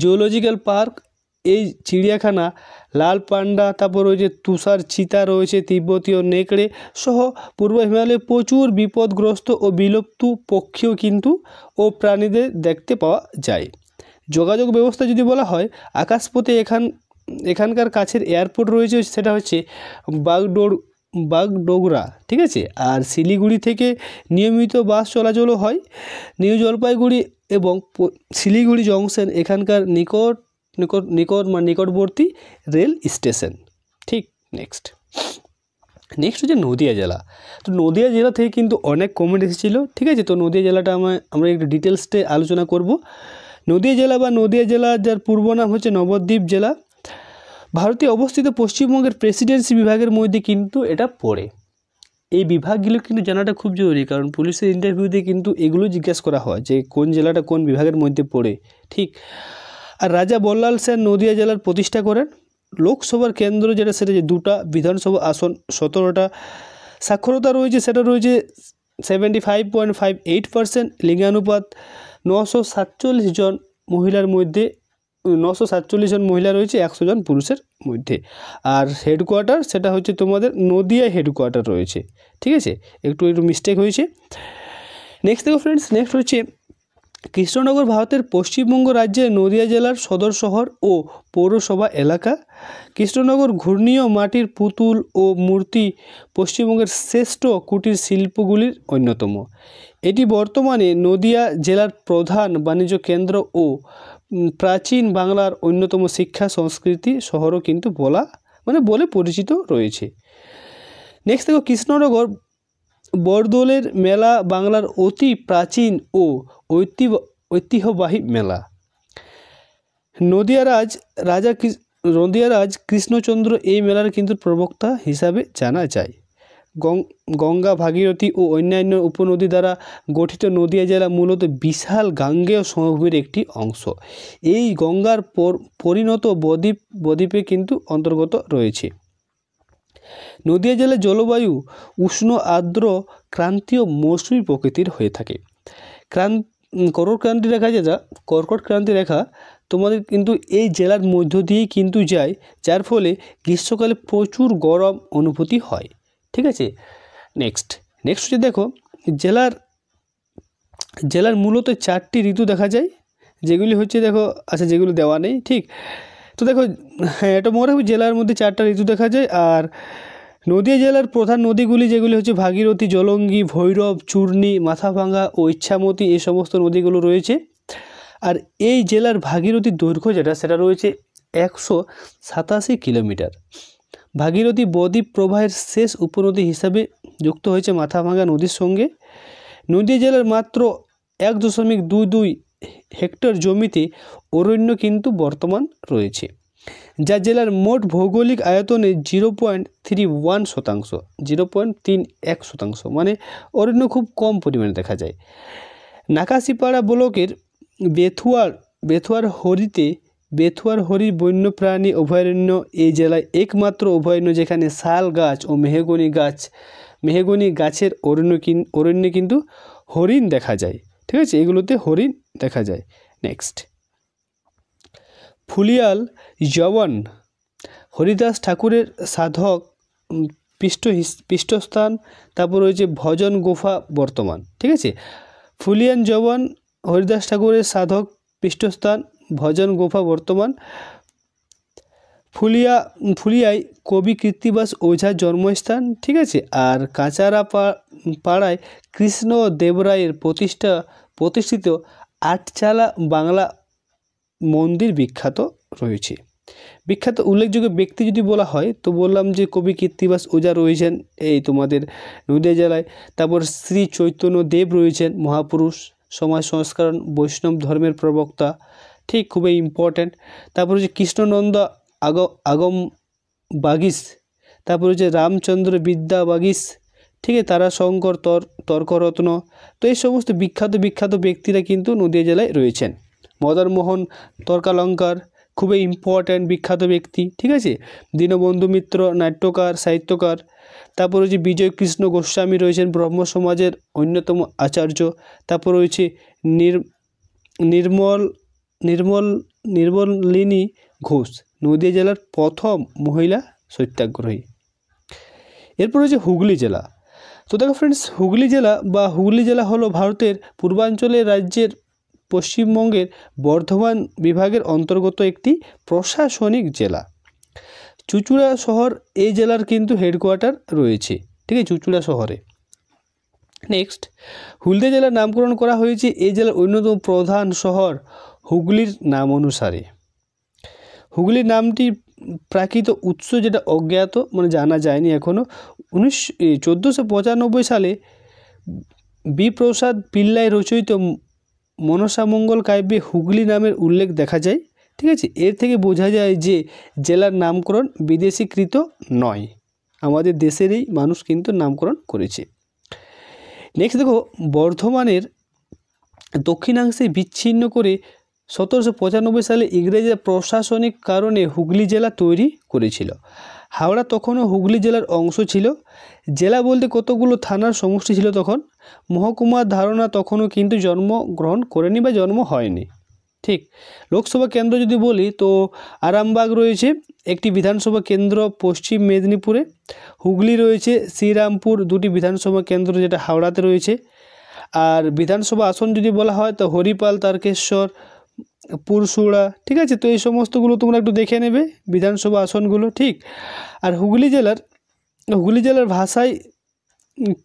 S1: zoological park, এই চিড়িয়াখানা, লাল পান্ডা, তারপর রয়েছে তুষার চিতা রয়েছে, তিব্বতীয় নেকড়ে সহ পূর্ব হিমালয়ে প্রচুর বিপদগ্রস্ত ও বিলুপ্ত পক্ষীও কিন্তু ও প্রাণীদের দেখতে পাওয়া যায়। যোগাযোগ ব্যবস্থা যদি বলা হয়, আকাশপথে এখানকার কাছের এয়ারপোর্ট রয়েছে, সেটা হচ্ছে বাগডোগরা, ঠিক আছে। আর শিলিগুড়ি থেকে নিয়মিত বাস চলাচলও হয়। নিউ জলপাইগুড়ি এবং শিলিগুড়ি জংশন এখানকার নিকটবর্তী রেল স্টেশন, ঠিক। নেক্সট হচ্ছে নদিয়া জেলা। তো নদিয়া জেলা থেকে কিন্তু অনেক কমেন্ট এসেছিলো, ঠিক আছে। তো নদিয়া জেলাটা আমরা একটু ডিটেলসে আলোচনা করব। নদিয়া জেলা বা নদিয়া জেলা, যার পূর্ব নাম হচ্ছে নবদ্বীপ জেলা, ভারতে অবস্থিত পশ্চিমবঙ্গের প্রেসিডেন্সি বিভাগের মধ্যে কিন্তু এটা পড়ে। এই বিভাগগুলো কিন্তু জানাটা খুব জরুরি, কারণ পুলিশের ইন্টারভিউতে কিন্তু এগুলো জিজ্ঞাসা করা হয় যে কোন জেলাটা কোন বিভাগের মধ্যে পড়ে, ঠিক। আর রাজা বল্লাল সেন নদিয়া জেলার প্রতিষ্ঠা করেন। লোকসভার কেন্দ্র যেটা, সেটা যে 2টা, বিধানসভা আসন 17টা, সাক্ষরতা রয়েছে সেটা রয়েছে 75.58%, লিঙ্গানুপাত 947 জন মহিলার মধ্যে 947 জন মহিলা রয়েছে 100 জন পুরুষের মধ্যে। আর হেডকোয়ার্টার সেটা হচ্ছে তোমাদের নদিয়া হেডকোয়ার্টার রয়েছে, ঠিক আছে। একটু মিস্টেক হয়েছে। নেক্সট দেখো ফ্রেন্ডস, নেক্সট হচ্ছে কৃষ্ণনগর ভারতের পশ্চিমবঙ্গ রাজ্যের নদিয়া জেলার সদর শহর ও পৌরসভা এলাকা। কৃষ্ণনগর ঘূর্ণীয় মাটির পুতুল ও মূর্তি পশ্চিমবঙ্গের শ্রেষ্ঠ কুটির শিল্পগুলির অন্যতম। এটি বর্তমানে নদিয়া জেলার প্রধান বাণিজ্য কেন্দ্র ও প্রাচীন বাংলার অন্যতম শিক্ষা সংস্কৃতি শহরও কিন্তু বলে পরিচিত রয়েছে। নেক্সট দেখো, কৃষ্ণনগর বরদোলের মেলা বাংলার অতি প্রাচীন ও ঐতিহ্যবাহী মেলা। নদিয়ারাজ কৃষ্ণচন্দ্র এই মেলার কিন্তু প্রবক্তা হিসাবে জানা যায়। গঙ্গা, ভাগীরথী ও অন্যান্য উপনদী দ্বারা গঠিত নদিয়া জেলা মূলত বিশাল গাঙ্গেয় সমভূমির একটি অংশ। এই গঙ্গার পরিণত বদ্বীপে কিন্তু অন্তর্গত রয়েছে। নদিয়া জেলার জলবায়ু উষ্ণ, আর্দ্র, ক্রান্তীয় মৌসুমী প্রকৃতির হয়ে থাকে। কর্কট ক্রান্তি রেখা তোমাদের কিন্তু এই জেলার মধ্য দিয়েই কিন্তু যায়, যার ফলে গ্রীষ্মকালে প্রচুর গরম অনুভূতি হয়, ঠিক আছে। নেক্সট হচ্ছে দেখো, জেলার মূলত 4টি ঋতু দেখা যায়, যেগুলি হচ্ছে দেখো, আচ্ছা যেগুলো দেওয়া নেই, ঠিক। তো দেখো, হ্যাঁ, এটা মনে হবে জেলার মধ্যে 4টা ঋতু দেখা যায়। আর নদিয়া জেলার প্রধান নদীগুলি যেগুলি হচ্ছে ভাগীরথী, জলঙ্গি, ভৈরব, চূর্ণী, মাথাভাঙ্গা ও ইচ্ছামতি, এই সমস্ত নদীগুলো রয়েছে। আর এই জেলার ভাগীরথীর দৈর্ঘ্য যেটা, সেটা রয়েছে 187 কিলোমিটার। ভাগীরথী বদ্বীপ প্রবাহের শেষ উপনদী হিসাবে যুক্ত হয়েছে মাথাভাঙ্গা নদীর সঙ্গে। নদিয়া জেলার মাত্র 1.22 হেক্টর জমিতে অরণ্য কিন্তু বর্তমান রয়েছে, যা জেলার মোট ভৌগোলিক আয়তনে 0.31%, মানে অরণ্য খুব কম পরিমাণে দেখা যায়। নাকাশিপাড়া ব্লকের বেথুয়ার হরি বন্যপ্রাণী অভয়ারণ্য এই জেলায় একমাত্র অভয়ারণ্য, যেখানে শাল গাছ ও মেহগনি গাছের অরণ্যে কিন্তু হরিণ দেখা যায়, ঠিক আছে। এগুলোতে হরিণ দেখা যায়। নেক্সট, ফুলিয়াল জওয়ান হরিদাস ঠাকুরের সাধক পীঠস্থান, তারপর রয়েছে ভজন গুফা বর্তমান, ঠিক আছে। ফুলিয়ান জওয়ান হরিদাস ঠাকুরের সাধক পীঠস্থান, ভজন গুফা বর্তমান। ফুলিয়ায় কবি কৃত্তিবাস ওঝার জন্মস্থান, ঠিক আছে। আর কাঁচারা পাড়ায় কৃষ্ণ দেবরায়ের প্রতিষ্ঠিত আটচালা বাংলা মন্দির বিখ্যাত রয়েছে। বিখ্যাত উল্লেখযোগ্য ব্যক্তি যদি বলা হয় তো বললাম যে কবি কীর্তিবাস ওঝা রয়েছেন এই তোমাদের নদীয়া জেলায়। তারপর শ্রী চৈতন্য দেব রয়েছেন, মহাপুরুষ, সমাজ সংস্করণ, বৈষ্ণব ধর্মের প্রবক্তা, ঠিক, খুবই ইম্পর্ট্যান্ট। তারপর হচ্ছে কৃষ্ণনন্দ আগম বাগিস, তারপর হচ্ছে রামচন্দ্র বিদ্যা বাগিস, ঠিক আছে, তারাশঙ্কর তর্করত্ন। তো এই সমস্ত বিখ্যাত ব্যক্তিরা কিন্তু নদীয়া জেলায় রয়েছেন। মদনমোহন তর্কালঙ্কার, খুবই ইম্পর্ট্যান্ট বিখ্যাত ব্যক্তি, ঠিক আছে। দীনবন্ধু মিত্র, নাট্যকার, সাহিত্যকার। তারপর হচ্ছে বিজয় কৃষ্ণ গোস্বামী রয়েছেন, ব্রহ্ম সমাজের অন্যতম আচার্য। তারপর রয়েছে নির্মলিনী ঘোষ, নদীয়া জেলার প্রথম মহিলা সত্যাগ্রহী। এরপর হচ্ছে হুগলি জেলা। তো দেখো ফ্রেন্ডস, হুগলি জেলা হলো ভারতের পূর্বাঞ্চলের রাজ্যের পশ্চিমবঙ্গের বর্ধমান বিভাগের অন্তর্গত একটি প্রশাসনিক জেলা। চুঁচুড়া শহর এই জেলার কিন্তু হেডকোয়ার্টার রয়েছে, ঠিক আছে, চুঁচুড়া শহরে। নেক্সট, হলদিয়া জেলার নামকরণ করা হয়েছে এই জেলার অন্যতম প্রধান শহর হুগলির নাম অনুসারে। হুগলির নামটি প্রাকৃত উৎস যেটা অজ্ঞাত, মানে জানা যায়নি এখনও। 1495 সালে বি প্রসাদ পিল্লাই রচিত মনসামঙ্গল কাব্যে হুগলি নামের উল্লেখ দেখা যায়, ঠিক আছে। এর থেকে বোঝা যায় যে জেলার নামকরণ বিদেশিকৃত নয়, আমাদের দেশেরই মানুষ কিন্তু নামকরণ করেছে। নেক্সট দেখো, বর্ধমানের দক্ষিণাংশে বিচ্ছিন্ন করে 1795 সালে ইংরেজরা প্রশাসনিক কারণে হুগলি জেলা তৈরি করেছিল। হাওড়া তখনও হুগলি জেলার অংশ ছিল। জেলা বলতে কতগুলো থানার সমষ্টি ছিল তখন। মহকুমার ধারণা তখনও কিন্তু জন্মগ্রহণ করেনি বা জন্ম হয়নি, ঠিক। লোকসভা কেন্দ্র যদি বলি তো আরামবাগ রয়েছে একটি বিধানসভা কেন্দ্র পশ্চিম মেদিনীপুরে। হুগলি রয়েছে, শ্রীরামপুর দুটি বিধানসভা কেন্দ্র যেটা হাওড়াতে রয়েছে। আর বিধানসভা আসন যদি বলা হয় তো হরিপাল, তারকেশ্বর, পুরসুড়া, ঠিক আছে। তো এই সমস্তগুলো তোমরা একটু দেখে নেবে বিধানসভা আসনগুলো, ঠিক। আর হুগলি জেলার ভাষায়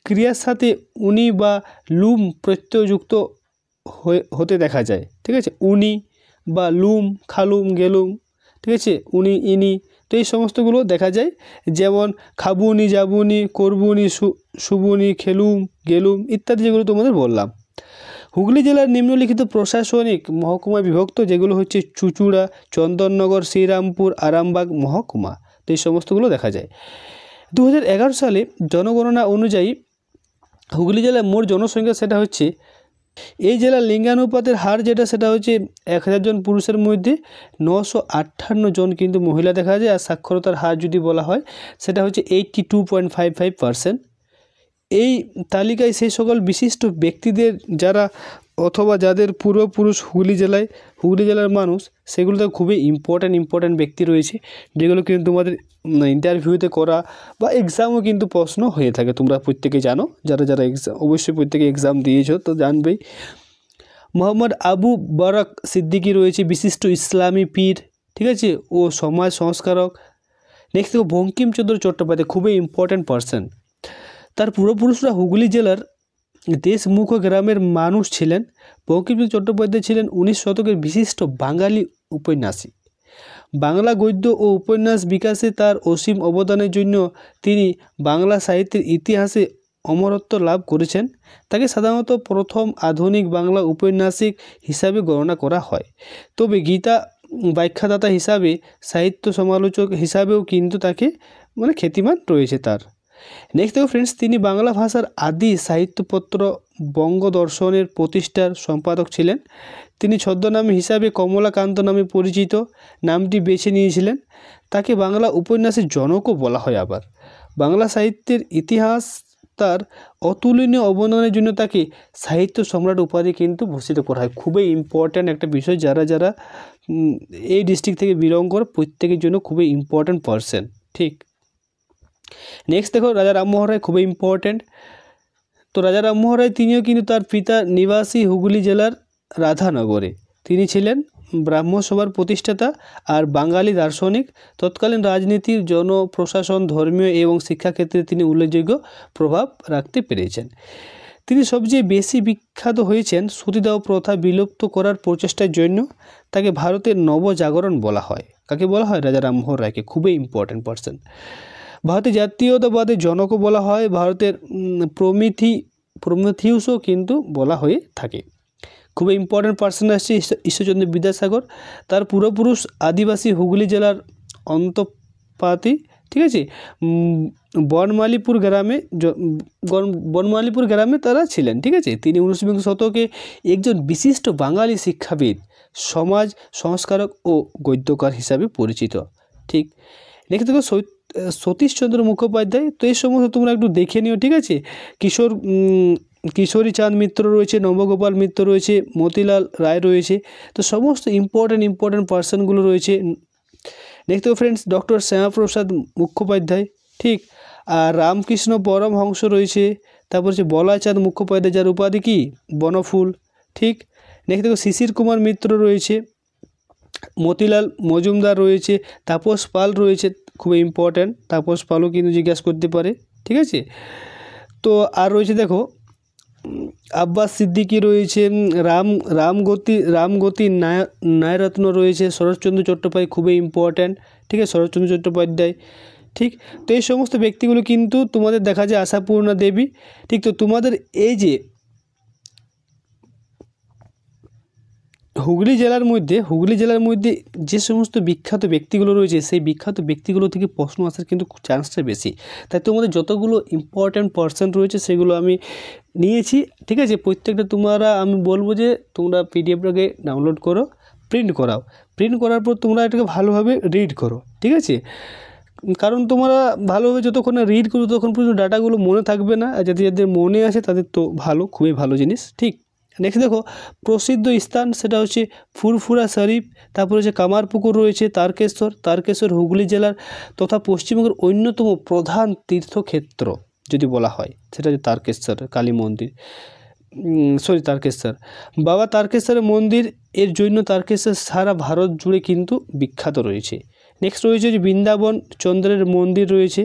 S1: ক্রিয়ার সাথে উনি বা লুম প্রত্যয়যুক্ত হতে দেখা যায়, ঠিক আছে। উনি বা লুম, খালুম, গেলুম, ঠিক আছে, উনি, ইনি। তো এই সমস্তগুলো দেখা যায়, যেমন খাবুনি, যাবুনি, করবুনি, শুবুনি, খেলুম, গেলুম ইত্যাদি, যেগুলো তোমাদের বললাম। হুগলি জেলার নিম্নলিখিত প্রশাসনিক মহকুমায় বিভক্ত, যেগুলো হচ্ছে চুঁচুড়া, চন্দননগর, শ্রীরামপুর, আরামবাগ মহকুমা। তো এই সমস্তগুলো দেখা যায়। 2011 সালে জনগণনা অনুযায়ী হুগলি জেলার মোট জনসংখ্যা সেটা হচ্ছে, এই জেলার লিঙ্গানুপাতের হার যেটা সেটা হচ্ছে 1000 জন পুরুষের মধ্যে 958 জন কিন্তু মহিলা দেখা যায়। আর সাক্ষরতার হার যদি বলা হয় সেটা হচ্ছে 82.55%। এই তালিকায় সেই সকল বিশিষ্ট ব্যক্তিদের যারা অথবা যাদের পূর্বপুরুষ হুগলি জেলার মানুষ, সেগুলোতে খুবই ইম্পর্ট্যান্ট ব্যক্তি রয়েছে, যেগুলো কিন্তু তোমাদের ইন্টারভিউতে করা বা এক্সামও কিন্তু প্রশ্ন হয়ে থাকে। তোমরা প্রত্যেকে জানো, যারা এক্সাম, অবশ্যই প্রত্যেকে এক্সাম দিয়েছো তো জানবেই। মোহাম্মদ আবু বারাক সিদ্দিকী রয়েছে, বিশিষ্ট ইসলামী পীর, ঠিক আছে, ও সমাজ সংস্কারক। নেক্সট দেখো, বঙ্কিমচন্দ্র চট্টোপাধ্যায়, খুবই ইম্পর্ট্যান্ট পার্সন। তার পূর্বপুরুষরা হুগলি জেলার দেশমুখ গ্রামের মানুষ ছিলেন। বঙ্কিমচন্দ্র চট্টোপাধ্যায় ছিলেন 19 শতকের বিশিষ্ট বাঙালি ঔপন্যাসিক। বাংলা গদ্য ও উপন্যাস বিকাশে তার অসীম অবদানের জন্য তিনি বাংলা সাহিত্যের ইতিহাসে অমরত্ব লাভ করেছেন। তাকে সাধারণত প্রথম আধুনিক বাংলা উপন্যাসিক হিসাবে গণনা করা হয়। তবে গীতা ব্যাখ্যাদাতা হিসাবে, সাহিত্য সমালোচক হিসাবেও কিন্তু তাকে খ্যাতিমান রয়েছে তার। নেক্সট দেখো ফ্রেন্ডস, তিনি বাংলা ভাষার আদি সাহিত্যপত্র বঙ্গদর্শনের প্রতিষ্ঠার সম্পাদক ছিলেন। তিনি ছদ্মনাম হিসাবে কমলাকান্ত নামে পরিচিত নামটি বেছে নিয়েছিলেন। তাকে বাংলা উপন্যাসের জনকও বলা হয়। আবার বাংলা সাহিত্যের ইতিহাস তার অতুলনীয় অবদানের জন্য তাকে সাহিত্য সম্রাট উপাধি কিন্তু ভূষিত করা হয়। খুবই ইম্পর্ট্যান্ট একটা বিষয়, যারা এই ডিস্ট্রিক্ট থেকে বিলং করে প্রত্যেকের জন্য খুবই ইম্পর্ট্যান্ট পার্সন, ঠিক। নেক্সট দেখো, রাজা রামমোহন রায়, খুবই ইম্পর্ট্যান্ট। তো রাজা রামমোহন রায় তিনিও কিন্তু তার পিতা নিবাসী হুগলি জেলার রাধানগরে। তিনি ছিলেন ব্রাহ্মসভার প্রতিষ্ঠাতা আর বাঙালি দার্শনিক। তৎকালীন রাজনীতির, জনপ্রশাসন, ধর্মীয় এবং শিক্ষাক্ষেত্রে তিনি উল্লেখযোগ্য প্রভাব রাখতে পেরেছেন। তিনি সবচেয়ে বেশি বিখ্যাত হয়েছেন সতীদাহ প্রথা বিলুপ্ত করার প্রচেষ্টার জন্য। তাকে ভারতের নবজাগরণ বলা হয়। কাকে বলা হয়? রাজা রামমোহন রায়কে। খুবই ইম্পর্ট্যান্ট পার্সন। ভারতের জাতীয়তাবাদের জনকও বলা হয়। ভারতের প্রমিথিউসও কিন্তু বলা হয়ে থাকে। খুবই ইম্পর্ট্যান্ট পার্সন আসছে ঈশ্বরচন্দ্র বিদ্যাসাগর। তার পূর্বপুরুষ আদিবাসী হুগলি জেলার অন্তপাতি, ঠিক আছে, বনমালীপুর গ্রামে তারা ছিলেন, ঠিক আছে। তিনি 19বিংশ শতকে একজন বিশিষ্ট বাঙালি শিক্ষাবিদ, সমাজ সংস্কারক ও গদ্যকার হিসাবে পরিচিত। ঠিক, দেখে দেখো সতীশচন্দ্র মুখোপাধ্যায়। তো এই সমস্ত তোমরা একটু দেখে নিও, ঠিক আছে। কিশোরী চাঁদ মিত্র রয়েছে, নবগোপাল মিত্র রয়েছে, মতিলাল রায় রয়েছে। তো সমস্ত ইম্পর্ট্যান্ট পার্সনগুলো রয়েছে। দেখতে ফ্রেন্ডস, ডক্টর শ্যামাপ্রসাদ মুখোপাধ্যায়, ঠিক। আর রামকৃষ্ণ পরমহংস রয়েছে। তারপর হচ্ছে বলাচাঁদ মুখোপাধ্যায়, যার উপাধি কি বনফুল, ঠিক। দেখতে দেখো শিশির কুমার মিত্র রয়েছে, মতিলাল মজুমদার রয়েছে, তাপস পাল রয়েছে। খুবই ইম্পর্ট্যান্ট, তাপস পালও কিন্তু জিজ্ঞাসা করতে পারে, ঠিক আছে। তো আর রয়েছে দেখো আব্বাস সিদ্দিকী রয়েছে, রামগতি নায়রত্ন রয়েছে, শরৎচন্দ্র চট্টোপাধ্যায় খুবই ইম্পর্ট্যান্ট, ঠিক আছে, শরৎচন্দ্র চট্টোপাধ্যায়, ঠিক। তো এই সমস্ত ব্যক্তিগুলো কিন্তু তোমাদের দেখা যায় আশাপূর্ণা দেবী, ঠিক। তো তোমাদের এই যে হুগলি জেলার মধ্যে যে সমস্ত বিখ্যাত ব্যক্তিগুলো রয়েছে, সেই বিখ্যাত ব্যক্তিগুলো থেকে প্রশ্ন আসার কিন্তু চান্সটা বেশি। তাই তোমাদের যতগুলো ইম্পর্ট্যান্ট পার্সন রয়েছে সেগুলো আমি নিয়েছি, ঠিক আছে। প্রত্যেকটা আমি বলবো যে তোমরা পিডিএফটাকে ডাউনলোড করো, প্রিন্ট করার পর তোমরা এটাকে ভালোভাবে রিড করো, ঠিক আছে। কারণ তোমরা ভালোভাবে যতক্ষণ না রিড করো ততক্ষণ পর্যন্ত ডাটাগুলো মনে থাকবে না। আর যাদের মনে আসে তাদের তো খুবই ভালো জিনিস, ঠিক। নেক্সট দেখো প্রসিদ্ধ স্থান, সেটা হচ্ছে ফুরফুরা শরীফ। তারপর হচ্ছে কামারপুকুর রয়েছে, তারকেশ্বর হুগলি জেলার তথা পশ্চিমবঙ্গের অন্যতম প্রধান তীর্থক্ষেত্র যদি বলা হয়, সেটা হচ্ছে তারকেশ্বর কালী মন্দির, তারকেশ্বর বাবা তারকেশ্বরের মন্দির। এর জন্য তারকেশ্বর সারা ভারত জুড়ে কিন্তু বিখ্যাত রয়েছে। নেক্সট রয়েছে যে বৃন্দাবন চন্দ্রের মন্দির রয়েছে।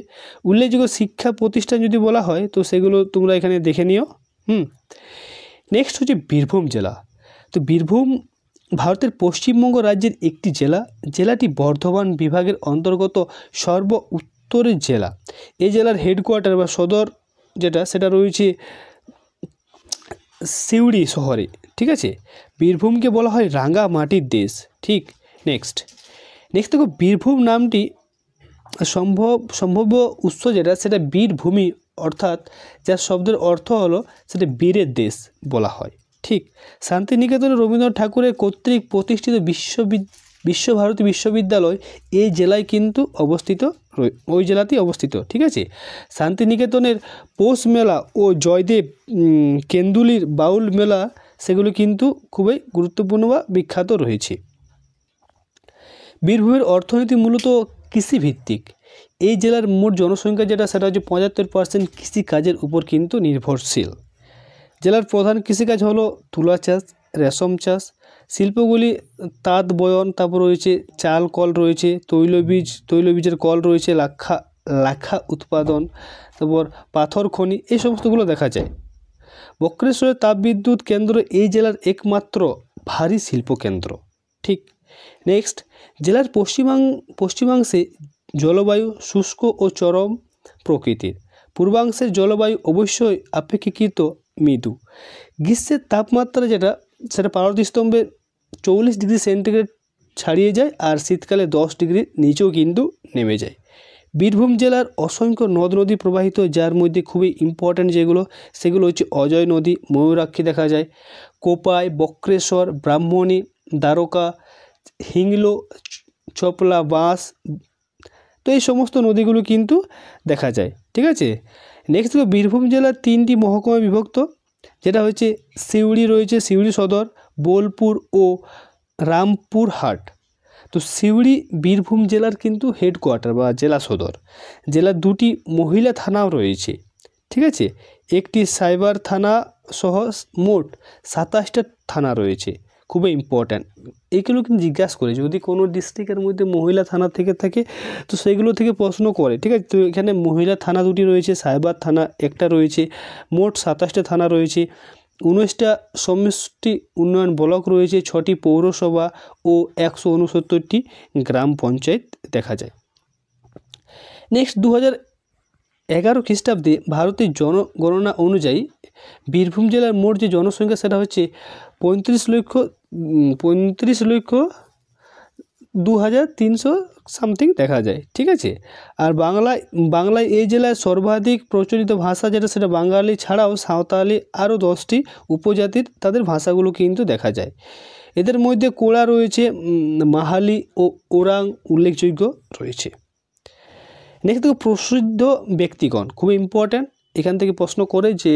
S1: উল্লেখযোগ্য শিক্ষা প্রতিষ্ঠান যদি বলা হয় তো সেগুলো তোমরা এখানে দেখে নিও। নেক্সট হচ্ছে বীরভূম জেলা। তো বীরভূম ভারতের পশ্চিমবঙ্গ রাজ্যের একটি জেলা। জেলাটি বর্ধমান বিভাগের অন্তর্গত সর্ব উত্তরের জেলা। এই জেলার হেডকোয়ার্টার বা সদর সেটা রয়েছে সিউড়ি শহরে, ঠিক আছে। বীরভূমকে বলা হয় রাঙা মাটির দেশ, ঠিক। নেক্সট দেখো বীরভূম নামটি সম্ভাব্য উৎস সেটা বীরভূমি, অর্থাৎ যার শব্দের অর্থ হলো সেটা বীরের দেশ বলা হয়, ঠিক। শান্তিনিকেতনে রবীন্দ্রনাথ ঠাকুরের কর্তৃক প্রতিষ্ঠিত বিশ্বভারতী বিশ্ববিদ্যালয় এই জেলায় কিন্তু ওই জেলাতেই অবস্থিত, ঠিক আছে। শান্তিনিকেতনের পৌষ মেলা ও জয়দেব কেন্দুলির বাউল মেলা সেগুলো কিন্তু খুবই গুরুত্বপূর্ণ বা বিখ্যাত রয়েছে। বীরভূমের অর্থনীতি মূলত কৃষিভিত্তিক। এই জেলার মোট জনসংখ্যা সেটা হচ্ছে 75% কৃষিকাজের উপর কিন্তু নির্ভরশীল। জেলার প্রধান কৃষিকাজ হলো তুলা চাষ, রেশম চাষ। শিল্পগুলি তাঁত বয়ন, তারপর রয়েছে চাল কল রয়েছে, তৈলবীজের কল রয়েছে, লাখা উৎপাদন, তারপর পাথর খনি, এই সমস্তগুলো দেখা যায়। বক্রেশ্বরের তাপবিদ্যুৎ কেন্দ্র এই জেলার একমাত্র ভারী শিল্পকেন্দ্র, ঠিক। নেক্সট জেলার পশ্চিমাংশে জলবায়ু শুষ্ক ও চরম প্রকৃতির। পূর্বাংশের জলবায়ু অবশ্যই অপেক্ষাকৃত মৃদু। গ্রীষ্মের তাপমাত্রা সেটা পারদস্তম্ভে 40 ডিগ্রি সেন্টিগ্রেড ছাড়িয়ে যায়, আর শীতকালে 10 ডিগ্রির নিচেও কিন্তু নেমে যায়। বীরভূম জেলার অসংখ্য নদ নদী প্রবাহিত, যার মধ্যে খুবই ইম্পর্ট্যান্ট সেগুলো হচ্ছে অজয় নদী, ময়ূরাক্ষী দেখা যায়, কোপাই, বক্রেশ্বর, ব্রাহ্মণী, দ্বারকা, হিংলো, চপলা, বাঁশ। তো এই সমস্ত নদীগুলো কিন্তু দেখা যায়, ঠিক আছে। নেক্সট বীরভূম জেলার 3টি মহকুমায় বিভক্ত, যেটা হচ্ছে সিউড়ি রয়েছে, সিউড়ি সদর, বোলপুর ও রামপুরহাট। তো সিউড়ি বীরভূম জেলার কিন্তু হেডকোয়ার্টার বা জেলা সদর। জেলার 2টি মহিলা থানাও রয়েছে, ঠিক আছে। একটি সাইবার থানা সহ মোট 27টা থানা রয়েছে। খুবই ইম্পর্ট্যান্ট। এগুলো কিন্তু জিজ্ঞাসা করে, যদি কোনো ডিস্ট্রিক্টের মধ্যে মহিলা থানা থেকে থাকে তো সেইগুলো থেকে প্রশ্ন করে, ঠিক আছে। তো এখানে মহিলা থানা দুটি রয়েছে, সাইবার থানা একটা রয়েছে, মোট 27টা থানা রয়েছে, 19টা সমষ্টি উন্নয়ন ব্লক রয়েছে, 6টি পৌরসভা ও 169টি গ্রাম পঞ্চায়েত দেখা যায়। নেক্সট 2011 খ্রিস্টাব্দে ভারতের জনগণনা অনুযায়ী বীরভূম জেলার মোট যে জনসংখ্যা সেটা হচ্ছে 35,02,300 সামথিং দেখা যায়, ঠিক আছে। আর বাংলায় এই জেলায় সর্বাধিক প্রচলিত ভাষা যেটা সেটা বাঙালি ছাড়াও সাঁওতালি আরও 10টি উপজাতির তাদের ভাষাগুলো কিন্তু দেখা যায়। এদের মধ্যে কোড়া রয়েছে, মাহালি ও ওরাং উল্লেখযোগ্য রয়েছে। নেক্সট দেখো প্রসিদ্ধ ব্যক্তিগণ, খুব ইম্পর্ট্যান্ট। এখান থেকে প্রশ্ন করে যে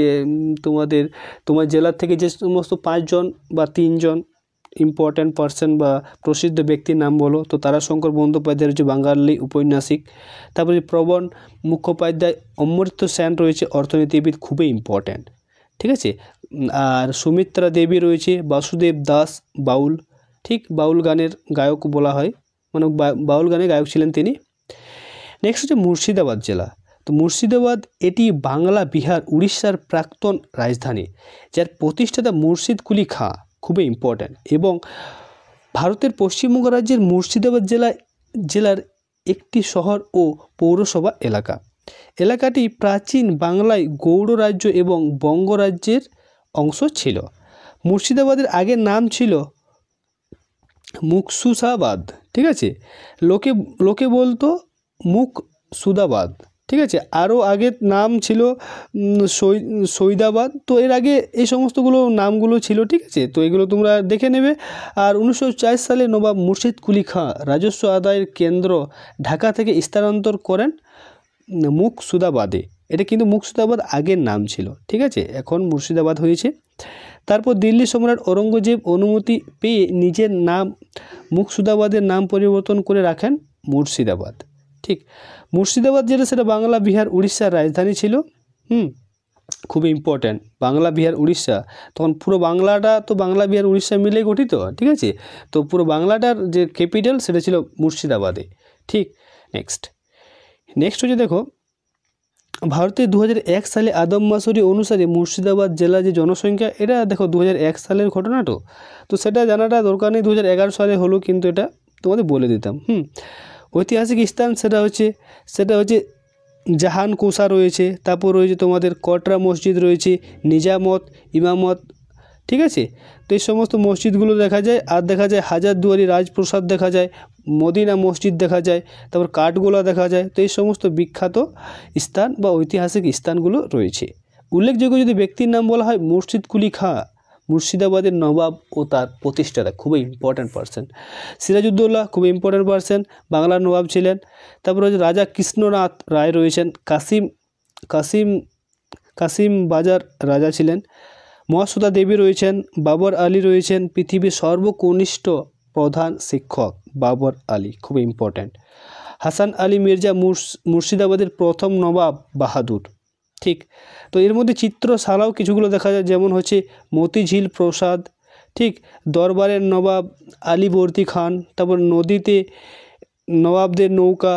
S1: তোমার জেলার থেকে যে সমস্ত 5 জন বা 3 জন ইম্পর্ট্যান্ট পার্সন বা প্রসিদ্ধ ব্যক্তির নাম বলো, তো তারাশঙ্কর বন্দ্যোপাধ্যায় রয়েছে বাঙালি উপন্যাসিক, তারপরে প্রবণ মুখোপাধ্যায়, অমর্ত্য সেন রয়েছে অর্থনীতিবিদ, খুবই ইম্পর্ট্যান্ট, ঠিক আছে। আর সুমিত্রা দেবী রয়েছে, বাসুদেব দাস বাউল, ঠিক, বাউল গানের গায়ক বলা হয়, মানে বাউল গানের গায়ক ছিলেন তিনি। নেক্সট হচ্ছে মুর্শিদাবাদ জেলা। তো মুর্শিদাবাদ এটি বাংলা, বিহার, উড়িষ্যার প্রাক্তন রাজধানী, যার প্রতিষ্ঠাতা মুর্শিদ কুলি খাঁ, খুবই ইম্পর্ট্যান্ট, এবং ভারতের পশ্চিমবঙ্গ রাজ্যের মুর্শিদাবাদ জেলার একটি শহর ও পৌরসভা এলাকা। এলাকাটি প্রাচীন বাংলায় গৌড় রাজ্য এবং বঙ্গরাজ্যের অংশ ছিল। মুর্শিদাবাদের আগের নাম ছিল মুকসুসাবাদ, ঠিক আছে। লোকে বলতো মুকসুদাবাদ, ঠিক আছে। আরও আগের নাম ছিল সৈদাবাদ। তো এর আগে এই সমস্তগুলো নামগুলো ছিল, ঠিক আছে। তো এগুলো তোমরা দেখে নেবে। আর 1904 সালে নবাব মুর্শিদ কুলি খাঁ রাজস্ব আদায়ের কেন্দ্র ঢাকা থেকে স্থানান্তর করেন মুকসুদাবাদে। এটা কিন্তু মুকসুদাবাদ আগের নাম ছিল, ঠিক আছে, এখন মুর্শিদাবাদ হয়েছে। তারপর দিল্লি সম্রাট ঔরঙ্গজেব অনুমতি পেয়ে নিজের নাম মুকসুদাবাদের নাম পরিবর্তন করে রাখেন মুর্শিদাবাদ, ঠিক। মুর্শিদাবাদ যেটা সেটা বাংলা, বিহার, উড়িষ্যার রাজধানী ছিল। খুবই ইম্পর্ট্যান্ট, বাংলা, বিহার, উড়িষ্যা, তখন পুরো বাংলাটা তো বাংলা, বিহার, উড়িষ্যা মিলে গঠিত, ঠিক আছে। তো পুরো বাংলাটার যে ক্যাপিটাল সেটা ছিল মুর্শিদাবাদে, ঠিক। নেক্সট হচ্ছে দেখো ভারতের 2001 সালে আদম মাসুরি অনুসারে মুর্শিদাবাদ জেলা যে জনসংখ্যা, এটা দেখো 2001 সালের ঘটনা, তো সেটা জানাটা দরকার নেই, 2011 সালে হলো, কিন্তু এটা তোমাদের বলে দিতাম। ঐতিহাসিক স্থান সেটা হচ্ছে জাহান কোষা রয়েছে, তারপর রয়েছে তোমাদের কটরা মসজিদ রয়েছে, নিজামত, ইমামত, ঠিক আছে। তো এই সমস্ত মসজিদগুলো দেখা যায়। আর দেখা যায় হাজারদুয়ারি রাজপ্রাসাদ দেখা যায়, মদিনা মসজিদ দেখা যায়, তারপর কাঠগোলা দেখা যায়। তো এই সমস্ত বিখ্যাত স্থান বা ঐতিহাসিক স্থানগুলো রয়েছে। উল্লেখযোগ্য যদি ব্যক্তির নাম বলা হয়, মুর্শিদ কুলি খাঁ মুর্শিদাবাদের নবাব ও তার প্রতিষ্ঠাতা, খুবই ইম্পর্ট্যান্ট পার্সন। সিরাজউদ্দৌলা, খুবই ইম্পর্ট্যান্ট পার্সন, বাংলার নবাব ছিলেন। তারপর হচ্ছে রাজা কৃষ্ণনাথ রায় রয়েছেন, কাসিম বাজার রাজা ছিলেন। মহাশ্বেতা দেবী রয়েছেন, বাবর আলী রয়েছেন, পৃথিবীর সর্বকনিষ্ঠ প্রধান শিক্ষক বাবর আলী, খুবই ইম্পর্ট্যান্ট। হাসান আলী মির্জা মুর্শিদাবাদের প্রথম নবাব বাহাদুর, ঠিক। তো এর মধ্যে চিত্রশালাও কিছুগুলো দেখা যায়, যেমন হচ্ছে মতিঝিল প্রসাদ, ঠিক, দরবারের নবাব আলীবর্দী খান, তারপর নদীতে নবাবদের নৌকা।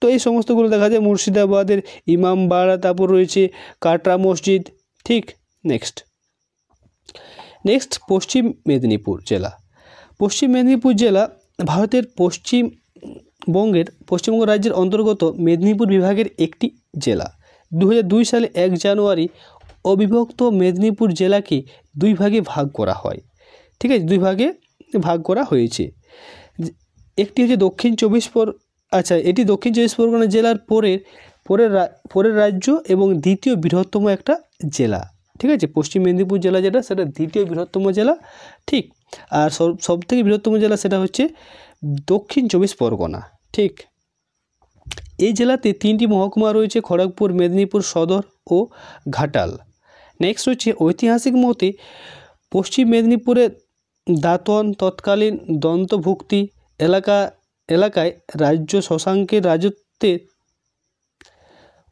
S1: তো এই সমস্তগুলো দেখা যায় মুর্শিদাবাদের ইমামবাড়া, তারপর রয়েছে কাটরা মসজিদ, ঠিক। নেক্সট পশ্চিম মেদিনীপুর জেলা ভারতের পশ্চিমবঙ্গ রাজ্যের অন্তর্গত মেদিনীপুর বিভাগের একটি জেলা। 2002 সালে 1 জানুয়ারি অবিভক্ত মেদিনীপুর জেলাকে 2 ভাগে ভাগ করা হয়, ঠিক আছে, 2 ভাগে ভাগ করা হয়েছে। একটি হচ্ছে এটি দক্ষিণ 24 পরগনা জেলার পরের রাজ্য এবং দ্বিতীয় বৃহত্তম একটা জেলা, ঠিক আছে। পশ্চিম মেদিনীপুর জেলা যেটা সেটা দ্বিতীয় বৃহত্তম জেলা, ঠিক। আর সবথেকে বৃহত্তম জেলা সেটা হচ্ছে দক্ষিণ 24 পরগনা, ঠিক। এই জেলাতে 3টি মহকুমা রয়েছে, খড়গপুর, মেদিনীপুর সদর ও ঘাটাল। নেক্সট হচ্ছে ঐতিহাসিক মতে পশ্চিম মেদিনীপুরে দাঁতন তৎকালীন দন্তভুক্তি এলাকায় রাজ্য শশাঙ্কের রাজত্বে।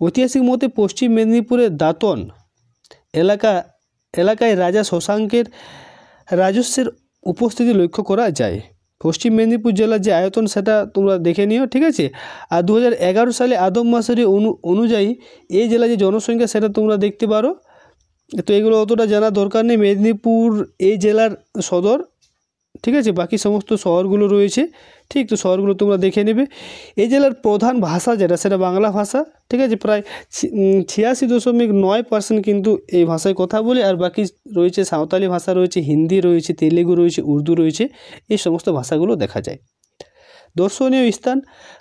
S1: ঐতিহাসিক মতে পশ্চিম মেদিনীপুরে দাঁতন এলাকায় রাজা শশাঙ্কের রাজস্বের উপস্থিতি লক্ষ্য করা যায়। পশ্চিম মেদিনীপুর জেলার যে আয়তন সেটা তোমরা দেখে নিও, ঠিক আছে। আর 2011 সালে আদম মাসুরি অনুযায়ী এই জেলার যে জনসংখ্যা সেটা তোমরা দেখতে পারো। তো এগুলো অতটা জানার দরকার নেই। মেদিনীপুর এই জেলার সদর, ঠিক আছে। বাকি সমস্ত শহরগুলো রয়েছে, ঠিক। তো শহরগুলো তোমরা দেখে নেবে। এই জেলার প্রধান ভাষা যেটা সেটা বাংলা ভাষা, ঠিক আছে। প্রায় 86.9% কিন্তু এই ভাষায় কথা বলে। আর বাকি রয়েছে সাঁওতালি ভাষা রয়েছে, হিন্দি রয়েছে, তেলেগু রয়েছে, উর্দু রয়েছে, এই সমস্ত ভাষাগুলো দেখা যায়। দর্শনীয় স্থান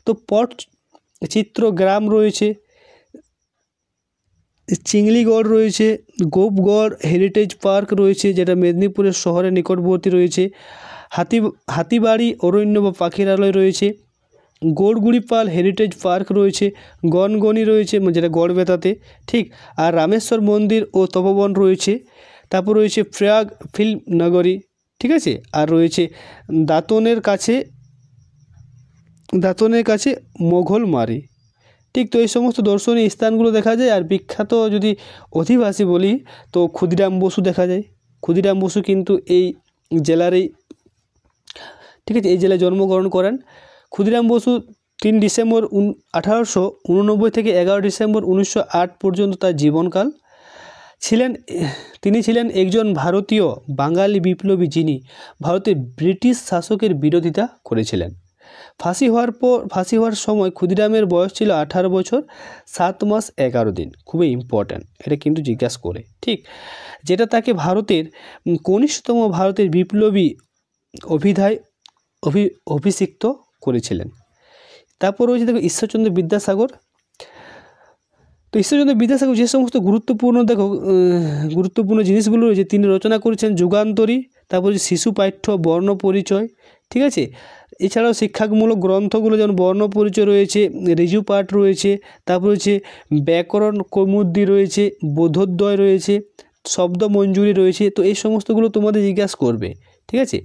S1: তো পটচিত্র গ্রাম রয়েছে, চিংলিগড় রয়েছে, গোপগড় হেরিটেজ পার্ক রয়েছে যেটা মেদিনীপুরের শহরের নিকটবর্তী রয়েছে, হাতিবাড়ি অরণ্য বা পাখিরালয় রয়েছে, গড়গুড়িপাল হেরিটেজ পার্ক রয়েছে, গনগনি রয়েছে যেটা গড়বেতাতে, ঠিক। আর রামেশ্বর মন্দির ও তপবন রয়েছে। তারপর রয়েছে প্রয়াগ ফিল্ম নগরী, ঠিক আছে। আর রয়েছে দাঁতনের কাছে মোঘলমারি, ঠিক। তো এই সমস্ত দর্শনীয় স্থানগুলো দেখা যায়। আর বিখ্যাত যদি অধিবাসী বলি তো ক্ষুদিরাম বসু দেখা যায়। ক্ষুদিরাম বসু কিন্তু এই জেলারই, ঠিক আছে, এই জেলায় জন্মগ্রহণ করেন। ক্ষুদিরাম বসু 3 ডিসেম্বর 1889 থেকে 11 ডিসেম্বর 1908 পর্যন্ত তার জীবনকাল তিনি ছিলেন একজন ভারতীয় বাঙালি বিপ্লবী যিনি ভারতের ব্রিটিশ শাসকের বিরোধিতা করেছিলেন। ফাঁসি হওয়ার সময় ক্ষুদিরামের বয়স ছিল 18 বছর 7 মাস 11 দিন। খুবই ইম্পর্ট্যান্ট, এটা কিন্তু জিজ্ঞাসা করে, ঠিক। যেটা তাকে কনিষ্ঠতম ভারতের বিপ্লবী অভিষিক্ত করেছিলেন। তারপর রয়েছে দেখো ঈশ্বরচন্দ্র বিদ্যাসাগর। তো ঈশ্বরচন্দ্র বিদ্যাসাগর যে সমস্ত গুরুত্বপূর্ণ জিনিসগুলো রয়েছে তিনি রচনা করেছেন যুগান্তরী, তারপর শিশু পাঠ্য, বর্ণ পরিচয়, ঠিক আছে। এছাড়াও শিক্ষামূলক গ্রন্থগুলো যেমন বর্ণ পরিচয় রয়েছে, ঋজু পাঠ রয়েছে, তারপর রয়েছে ব্যাকরণ কৌমুদি রয়েছে, বোধোদয় রয়েছে, শব্দ মঞ্জুরি রয়েছে। তো এই সমস্তগুলো তোমাদের জিজ্ঞাসা করবে, ঠিক আছে।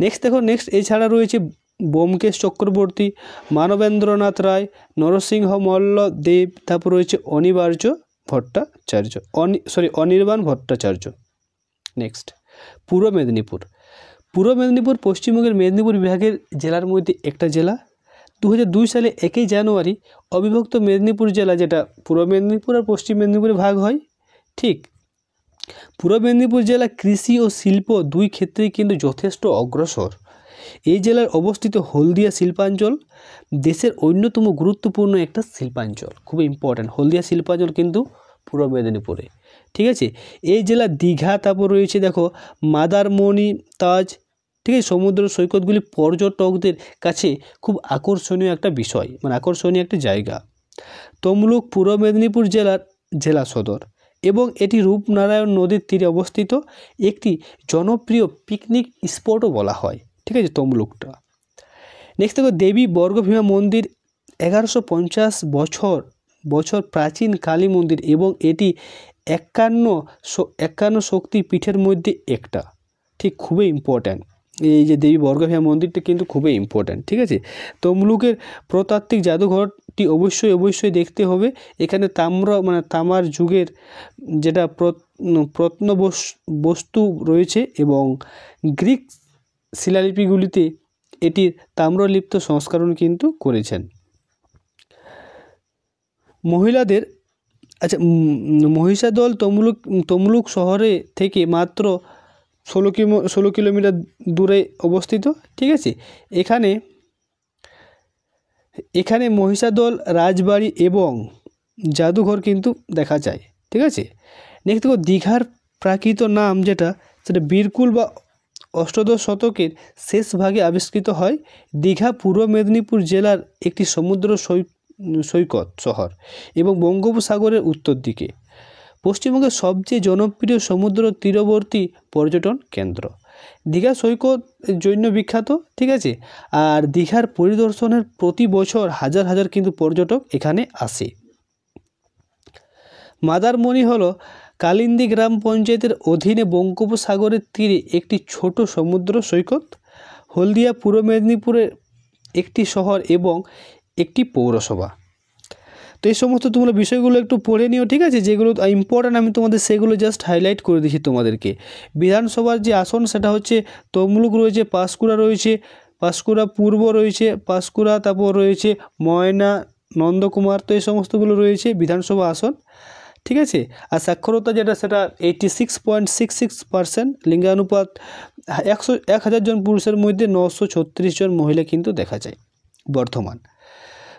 S1: নেক্সট এছাড়া রয়েছে ব্যোমকেশ চক্রবর্তী, মানবেন্দ্রনাথ রায়, নরসিংহ মল্ল দেব, তারপর রয়েছে অনির্বাণ ভট্টাচার্য। নেক্সট পূর্ব মেদিনীপুর পশ্চিমবঙ্গের মেদিনীপুর বিভাগের জেলার মধ্যে একটা জেলা। 2002 সালে 1 জানুয়ারি অবিভক্ত মেদিনীপুর জেলা, যেটা পূর্ব মেদিনীপুর আর পশ্চিম মেদিনীপুরে ভাগ হয়, ঠিক। পূর্ব মেদিনীপুর জেলা কৃষি ও শিল্প দুই ক্ষেত্রেই কিন্তু যথেষ্ট অগ্রসর। এই জেলার অবস্থিত হলদিয়া শিল্পাঞ্চল দেশের অন্যতম গুরুত্বপূর্ণ একটা শিল্পাঞ্চল, খুব ইম্পর্ট্যান্ট। হলদিয়া শিল্পাঞ্চল কিন্তু পূর্ব মেদিনীপুরে, ঠিক আছে। এই জেলা দীঘা, তারপর রয়েছে দেখো মাদারমণি তাজ, ঠিক আছে। সমুদ্র সৈকতগুলি পর্যটকদের কাছে খুব আকর্ষণীয় একটা বিষয়, আকর্ষণীয় একটা জায়গা। তমলুক পূর্ব মেদিনীপুর জেলা সদর এবং এটি রূপনারায়ণ নদীর তীরে অবস্থিত একটি জনপ্রিয় পিকনিক স্পটও বলা হয়, ঠিক আছে, তমলুকটা। নেক্সট দেখো দেবী বর্গভীমা মন্দির 1150 বছর প্রাচীন কালী মন্দির এবং এটি 51 শক্তি পীঠের মধ্যে একটা, ঠিক। খুবই ইম্পর্ট্যান্ট এই যে দেবী বর্গভীমা মন্দিরটা কিন্তু খুবই ইম্পর্ট্যান্ট, ঠিক আছে। তমলুকের প্রত্নতাত্ত্বিক জাদুঘরটি অবশ্যই দেখতে হবে। এখানে তামার যুগের যেটা প্রত্নবস্তু রয়েছে এবং গ্রিক শিলালিপিগুলিতে এটির তাম্রলিপ্ত সংস্করণ কিন্তু করেছেন। মহিলাদের মহিষাদল তমলুক শহরে থেকে মাত্র 16 কিলোমিটার দূরে অবস্থিত, ঠিক আছে। এখানে মহিষাদল রাজবাড়ি এবং জাদুঘর কিন্তু দেখা যায়, ঠিক আছে। নেক্সট দেখো দীঘার প্রাকৃত নাম সেটা বীরকুল বা অষ্টাদশ শতকের শেষ ভাগে আবিষ্কৃত হয়। দীঘা পূর্ব মেদিনীপুর জেলার একটি সমুদ্র সৈকত শহর এবং বঙ্গোপসাগরের উত্তর দিকে পশ্চিমবঙ্গের সবচেয়ে জনপ্রিয় সমুদ্র তীরবর্তী পর্যটন কেন্দ্র। দীঘা সৈকত জন্য বিখ্যাত, ঠিক আছে। আর দীঘার পরিদর্শনের প্রতি বছর হাজার কিন্তু পর্যটক এখানে আসে। মাদারমণি হলো কালিন্দী গ্রাম পঞ্চায়েতের অধীনে বঙ্গোপসাগরের তীরে একটি ছোট সমুদ্র সৈকত। হলদিয়া পূর্ব মেদিনীপুরের একটি শহর এবং একটি পৌরসভা। তো এই সমস্ত তোমরা বিষয়গুলো একটু পড়ে নিও, ঠিক আছে। যেগুলো ইম্পর্ট্যান্ট আমি তোমাদের সেগুলো জাস্ট হাইলাইট করে দিচ্ছি তোমাদেরকে। বিধানসভার যে আসন সেটা হচ্ছে তমলুক রয়েছে, পাঁশকুড়া রয়েছে, পাঁশকুড়া পূর্ব রয়েছে, পাঁশকুড়া, তারপর রয়েছে ময়না, নন্দকুমার। তো এই সমস্তগুলো রয়েছে বিধানসভা আসন, ঠিক আছে। আর সাক্ষরতা যেটা সেটা 86.66%, লিঙ্গানুপাত 1,000 জন পুরুষের মধ্যে 936 জন মহিলা কিন্তু দেখা যায় বর্ধমান।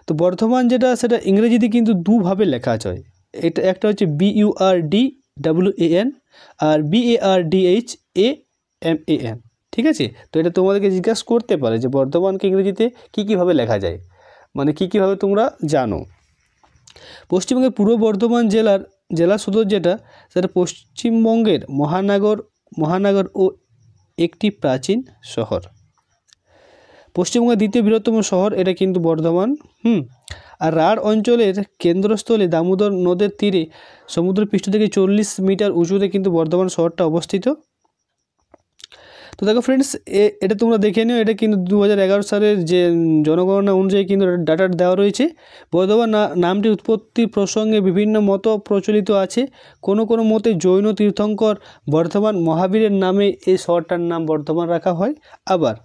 S1: তো বর্ধমান যেটা সেটা ইংরেজিতে কিন্তু দুভাবে লেখা যায়। এটা একটা হচ্ছে BURDWAN আর BARDHAMAN, ঠিক আছে। তো এটা তোমাদেরকে জিজ্ঞাসা করতে পারে যে বর্ধমানকে ইংরেজিতে কীভাবে লেখা যায়, মানে কীভাবে তোমরা জানো। পশ্চিমবঙ্গের পূর্ব বর্ধমান জেলা সদর যেটা সেটা পশ্চিমবঙ্গের মহানগর ও একটি প্রাচীন শহর। পশ্চিমবঙ্গের দ্বিতীয় বৃহত্তম শহর এটা কিন্তু বর্ধমান। আর রাঢ় অঞ্চলের কেন্দ্রস্থলে দামোদর নদের তীরে সমুদ্রপৃষ্ঠ থেকে 40 মিটার উঁচুতে কিন্তু বর্ধমান শহরটা অবস্থিত। তো দেখো ফ্রেন্ডস, এটা তোমরা দেখে নিও। এটা কিন্তু 2011 সালের যে জনগণনা অনুযায়ী কিন্তু ডাটা দেওয়া রয়েছে। বর্ধমান নামটি উৎপত্তির প্রসঙ্গে বিভিন্ন মত প্রচলিত আছে। কোনো মতে জৈন তীর্থঙ্কর বর্ধমান মহাবীরের নামে এই শহরটার নাম বর্ধমান রাখা হয়। আবার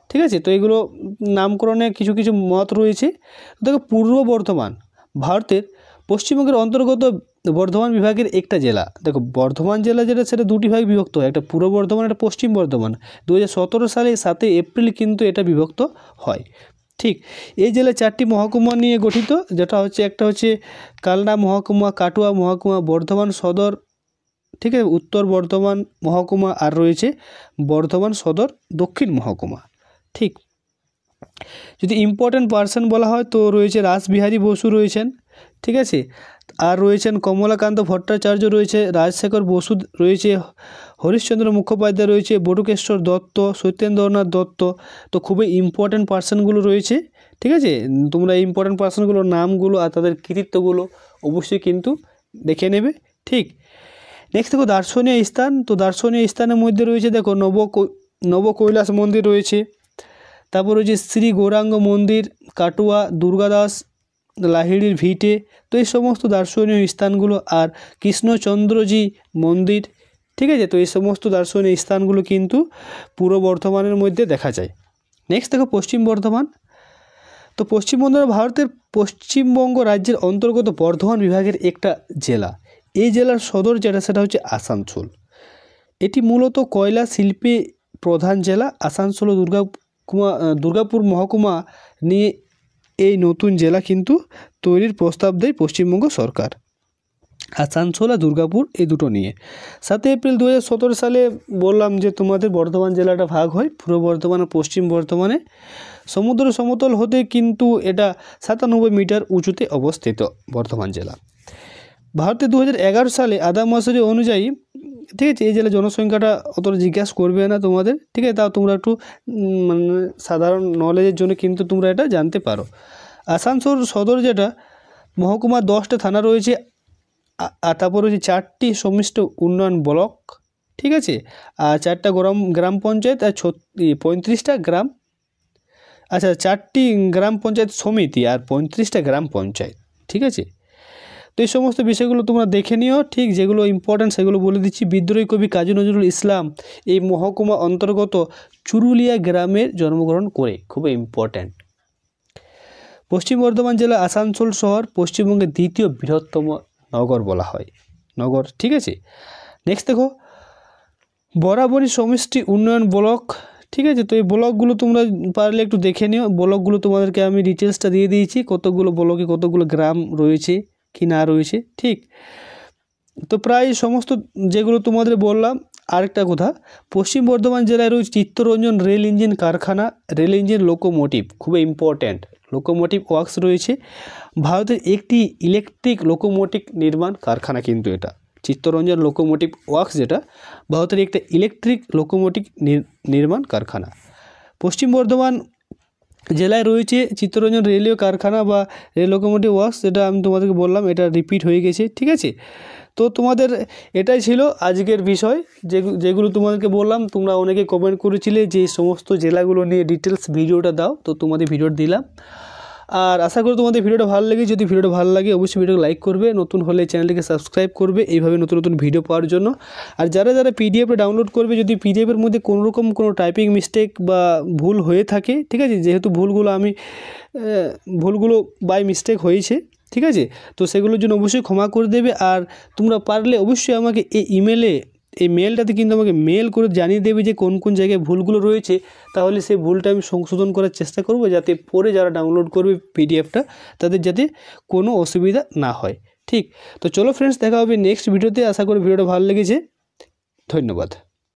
S1: ঠিক আছে, তো এগুলো নামকরণে কিছু মত রয়েছে। দেখো, পূর্ব বর্ধমান ভারতের পশ্চিমবঙ্গের অন্তর্গত বর্ধমান বিভাগের একটা জেলা। দেখো, বর্ধমান জেলা যেটা সেটা দুটি ভাগে বিভক্ত হয়, একটা পূর্ব বর্ধমান, একটা পশ্চিম বর্ধমান। 2017 সালে 7 এপ্রিল কিন্তু এটা বিভক্ত হয়। ঠিক, এই জেলায় 4টি মহকুমা নিয়ে গঠিত, যেটা হচ্ছে একটা হচ্ছে কালনা মহকুমা, কাটুয়া মহকুমা, বর্ধমান সদর, ঠিক আছে, উত্তর বর্ধমান মহকুমা, আর রয়েছে বর্ধমান সদর দক্ষিণ মহকুমা। ঠিক, যদি ইম্পর্ট্যান্ট পার্সন বলা হয় তো রয়েছে রাসবিহারী বসু রয়েছেন, ঠিক আছে, আর রয়েছেন কমলাকান্ত ভট্টাচার্য রয়েছে, রাজশেখর বসু রয়েছে, হরিশ্চন্দ্র মুখোপাধ্যায় রয়েছে, বটুকেশ্বর দত্ত, সত্যেন্দ্রনাথ দত্ত। তো খুবই ইম্পর্ট্যান্ট পার্সনগুলো রয়েছে, ঠিক আছে। তোমরা এই ইম্পর্ট্যান্ট পার্সনগুলোর নামগুলো আর তাদের কৃতিত্বগুলো অবশ্যই কিন্তু দেখে নেবে। ঠিক, নেক্সট দেখো দার্শনীয় স্থান। তো দার্শনীয় স্থানের মধ্যে রয়েছে দেখো নব কৈলাস মন্দির রয়েছে, তারপর রয়েছে শ্রী গৌরাঙ্গ মন্দির, কাটুয়া, দুর্গাদাস লাহিড়ির ভিটে। তো এই সমস্ত দার্শনীয় স্থানগুলো, আর কৃষ্ণচন্দ্রজি মন্দির, ঠিক আছে। তো এই সমস্ত দার্শনিক স্থানগুলো কিন্তু পূর্ব বর্ধমানের মধ্যে দেখা যায়। নেক্সট দেখো পশ্চিম বর্ধমান। তো পশ্চিম বর্ধমান ভারতের পশ্চিমবঙ্গ রাজ্যের অন্তর্গত বর্ধমান বিভাগের একটা জেলা। এই জেলার সদর যেটা সেটা হচ্ছে আসানসোল। এটি মূলত কয়লা শিল্পে প্রধান জেলা। আসানসোল ও দুর্গাপুর মহকুমা নিয়ে এই নতুন জেলা কিন্তু তৈরির প্রস্তাব দেয় পশ্চিমবঙ্গ সরকার। আসানসোল আর দুর্গাপুর এই দুটো নিয়ে 7 এপ্রিল 2017 সালে বললাম যে তোমাদের বর্ধমান জেলাটা ভাগ হয় পূর্ব বর্ধমান ও পশ্চিম বর্ধমানে। সমুদ্র সমতল হতে কিন্তু এটা 97 মিটার উঁচুতে অবস্থিত বর্ধমান জেলা। ভারতে 2011 সালে আদাম মজুরি অনুযায়ী, ঠিক আছে, এই জেলার জনসংখ্যাটা অতটা জিজ্ঞাসা করবে না তোমাদের, ঠিক আছে, তাও তোমরা একটু মানে সাধারণ নলেজের জন্য কিন্তু তোমরা এটা জানতে পারো। আসানসোল সদর যেটা মহকুমা 10টা থানা রয়েছে, আর তারপর রয়েছে 4টি সমিষ্ট উন্নয়ন ব্লক, ঠিক আছে, আর 4টা গ্রাম পঞ্চায়েত আর 35টা গ্রাম, আচ্ছা 4টি গ্রাম পঞ্চায়েত সমিতি আর 35টা গ্রাম পঞ্চায়েত, ঠিক আছে। তো এই সমস্ত বিষয়গুলো তোমরা দেখে নিও। ঠিক, যেগুলো ইম্পর্ট্যান্ট সেগুলো বলে দিচ্ছি। বিদ্রোহী কবি কাজী নজরুল ইসলাম এই মহকুমা অন্তর্গত চুরুলিয়া গ্রামের জন্মগ্রহণ করে, খুবই ইম্পর্ট্যান্ট। পশ্চিম বর্ধমান জেলা আসানসোল শহর পশ্চিমবঙ্গের দ্বিতীয় বৃহত্তম নগর বলা হয়, নগর, ঠিক আছে। নেক্সট দেখো বরাবরী সমষ্টি উন্নয়ন ব্লক, ঠিক আছে। তো এই ব্লকগুলো তোমরা পারলে একটু দেখে নিও। ব্লকগুলো তোমাদেরকে আমি ডিটেলসটা দিয়ে দিয়েছি, কতগুলো ব্লকে কতগুলো গ্রাম রয়েছে কি না রয়েছে, ঠিক। তো প্রায় সমস্ত যেগুলো তোমাদের বললাম। আরেকটা কথা, পশ্চিম বর্ধমান জেলায় রয়েছে চিত্তরঞ্জন রেল ইঞ্জিন কারখানা, রেল ইঞ্জিন লোকোমোটিভ, খুবই ইম্পর্ট্যান্ট, লোকোমোটিভ ওয়ার্কস রয়েছে। ভারতের একটি ইলেকট্রিক লোকোমোটিভ নির্মাণ কারখানা কিন্তু এটা চিত্তরঞ্জন লোকোমোটিভ ওয়ার্কস, যেটা ভারতের একটা ইলেকট্রিক লোকোমোটিভ নির্মাণ কারখানা। পশ্চিম বর্ধমান জেলায় রয়েছে চিত্তরঞ্জন রেলওয়ে কারখানা বা রেল লোকোমোটিভ ওয়ার্কস, যেটা আমি তোমাদেরকে বললাম, এটা রিপিট হয়ে গেছে, ঠিক আছে। তো তোমাদের এটাই ছিল আজকের বিষয়, যেগুলো তোমাদেরকে বললাম। তোমরা অনেকে কমেন্ট করেছিলে যে সমস্ত জেলাগুলো নিয়ে ডিটেলস ভিডিওটা দাও, তো তোমাদের ভিডিও দিলাম। আর আশা করি তোমাদের ভিডিওটা ভালো লাগে। যদি ভিডিওটা ভালো লাগে অবশ্যই ভিডিওকে লাইক করবে, নতুন হলে চ্যানেলটিকে সাবস্ক্রাইব করবে এইভাবে নতুন নতুন ভিডিও পাওয়ার জন্য। আর যারা পিডিএফে ডাউনলোড করবে, যদি পিডিএফের মধ্যে কোনোরকম কোনো টাইপিং মিস্টেক বা ভুল হয়ে থাকে, ঠিক আছে, যেহেতু ভুলগুলো বাই মিস্টেক হয়েছে, ঠিক আছে, তো সেগুলোর জন্য অবশ্যই ক্ষমা করে দেবে। আর তোমরা পারলে অবশ্যই আমাকে এই মেলটাতে কিন্তু আমাকে মেল করে জানিয়ে দেবে যে কোন কোন জায়গায় ভুলগুলো রয়েছে, তাহলে সেই ভুলটা আমি সংশোধন করার চেষ্টা করব, যাতে পরে যারা ডাউনলোড করবে পিডিএফটা তাদের যাতে কোনো অসুবিধা না হয়। ঠিক, তো চলো ফ্রেন্ডস, দেখা হবে নেক্সট ভিডিওতে। আশা করি ভিডিওটা ভালো লেগেছে। ধন্যবাদ।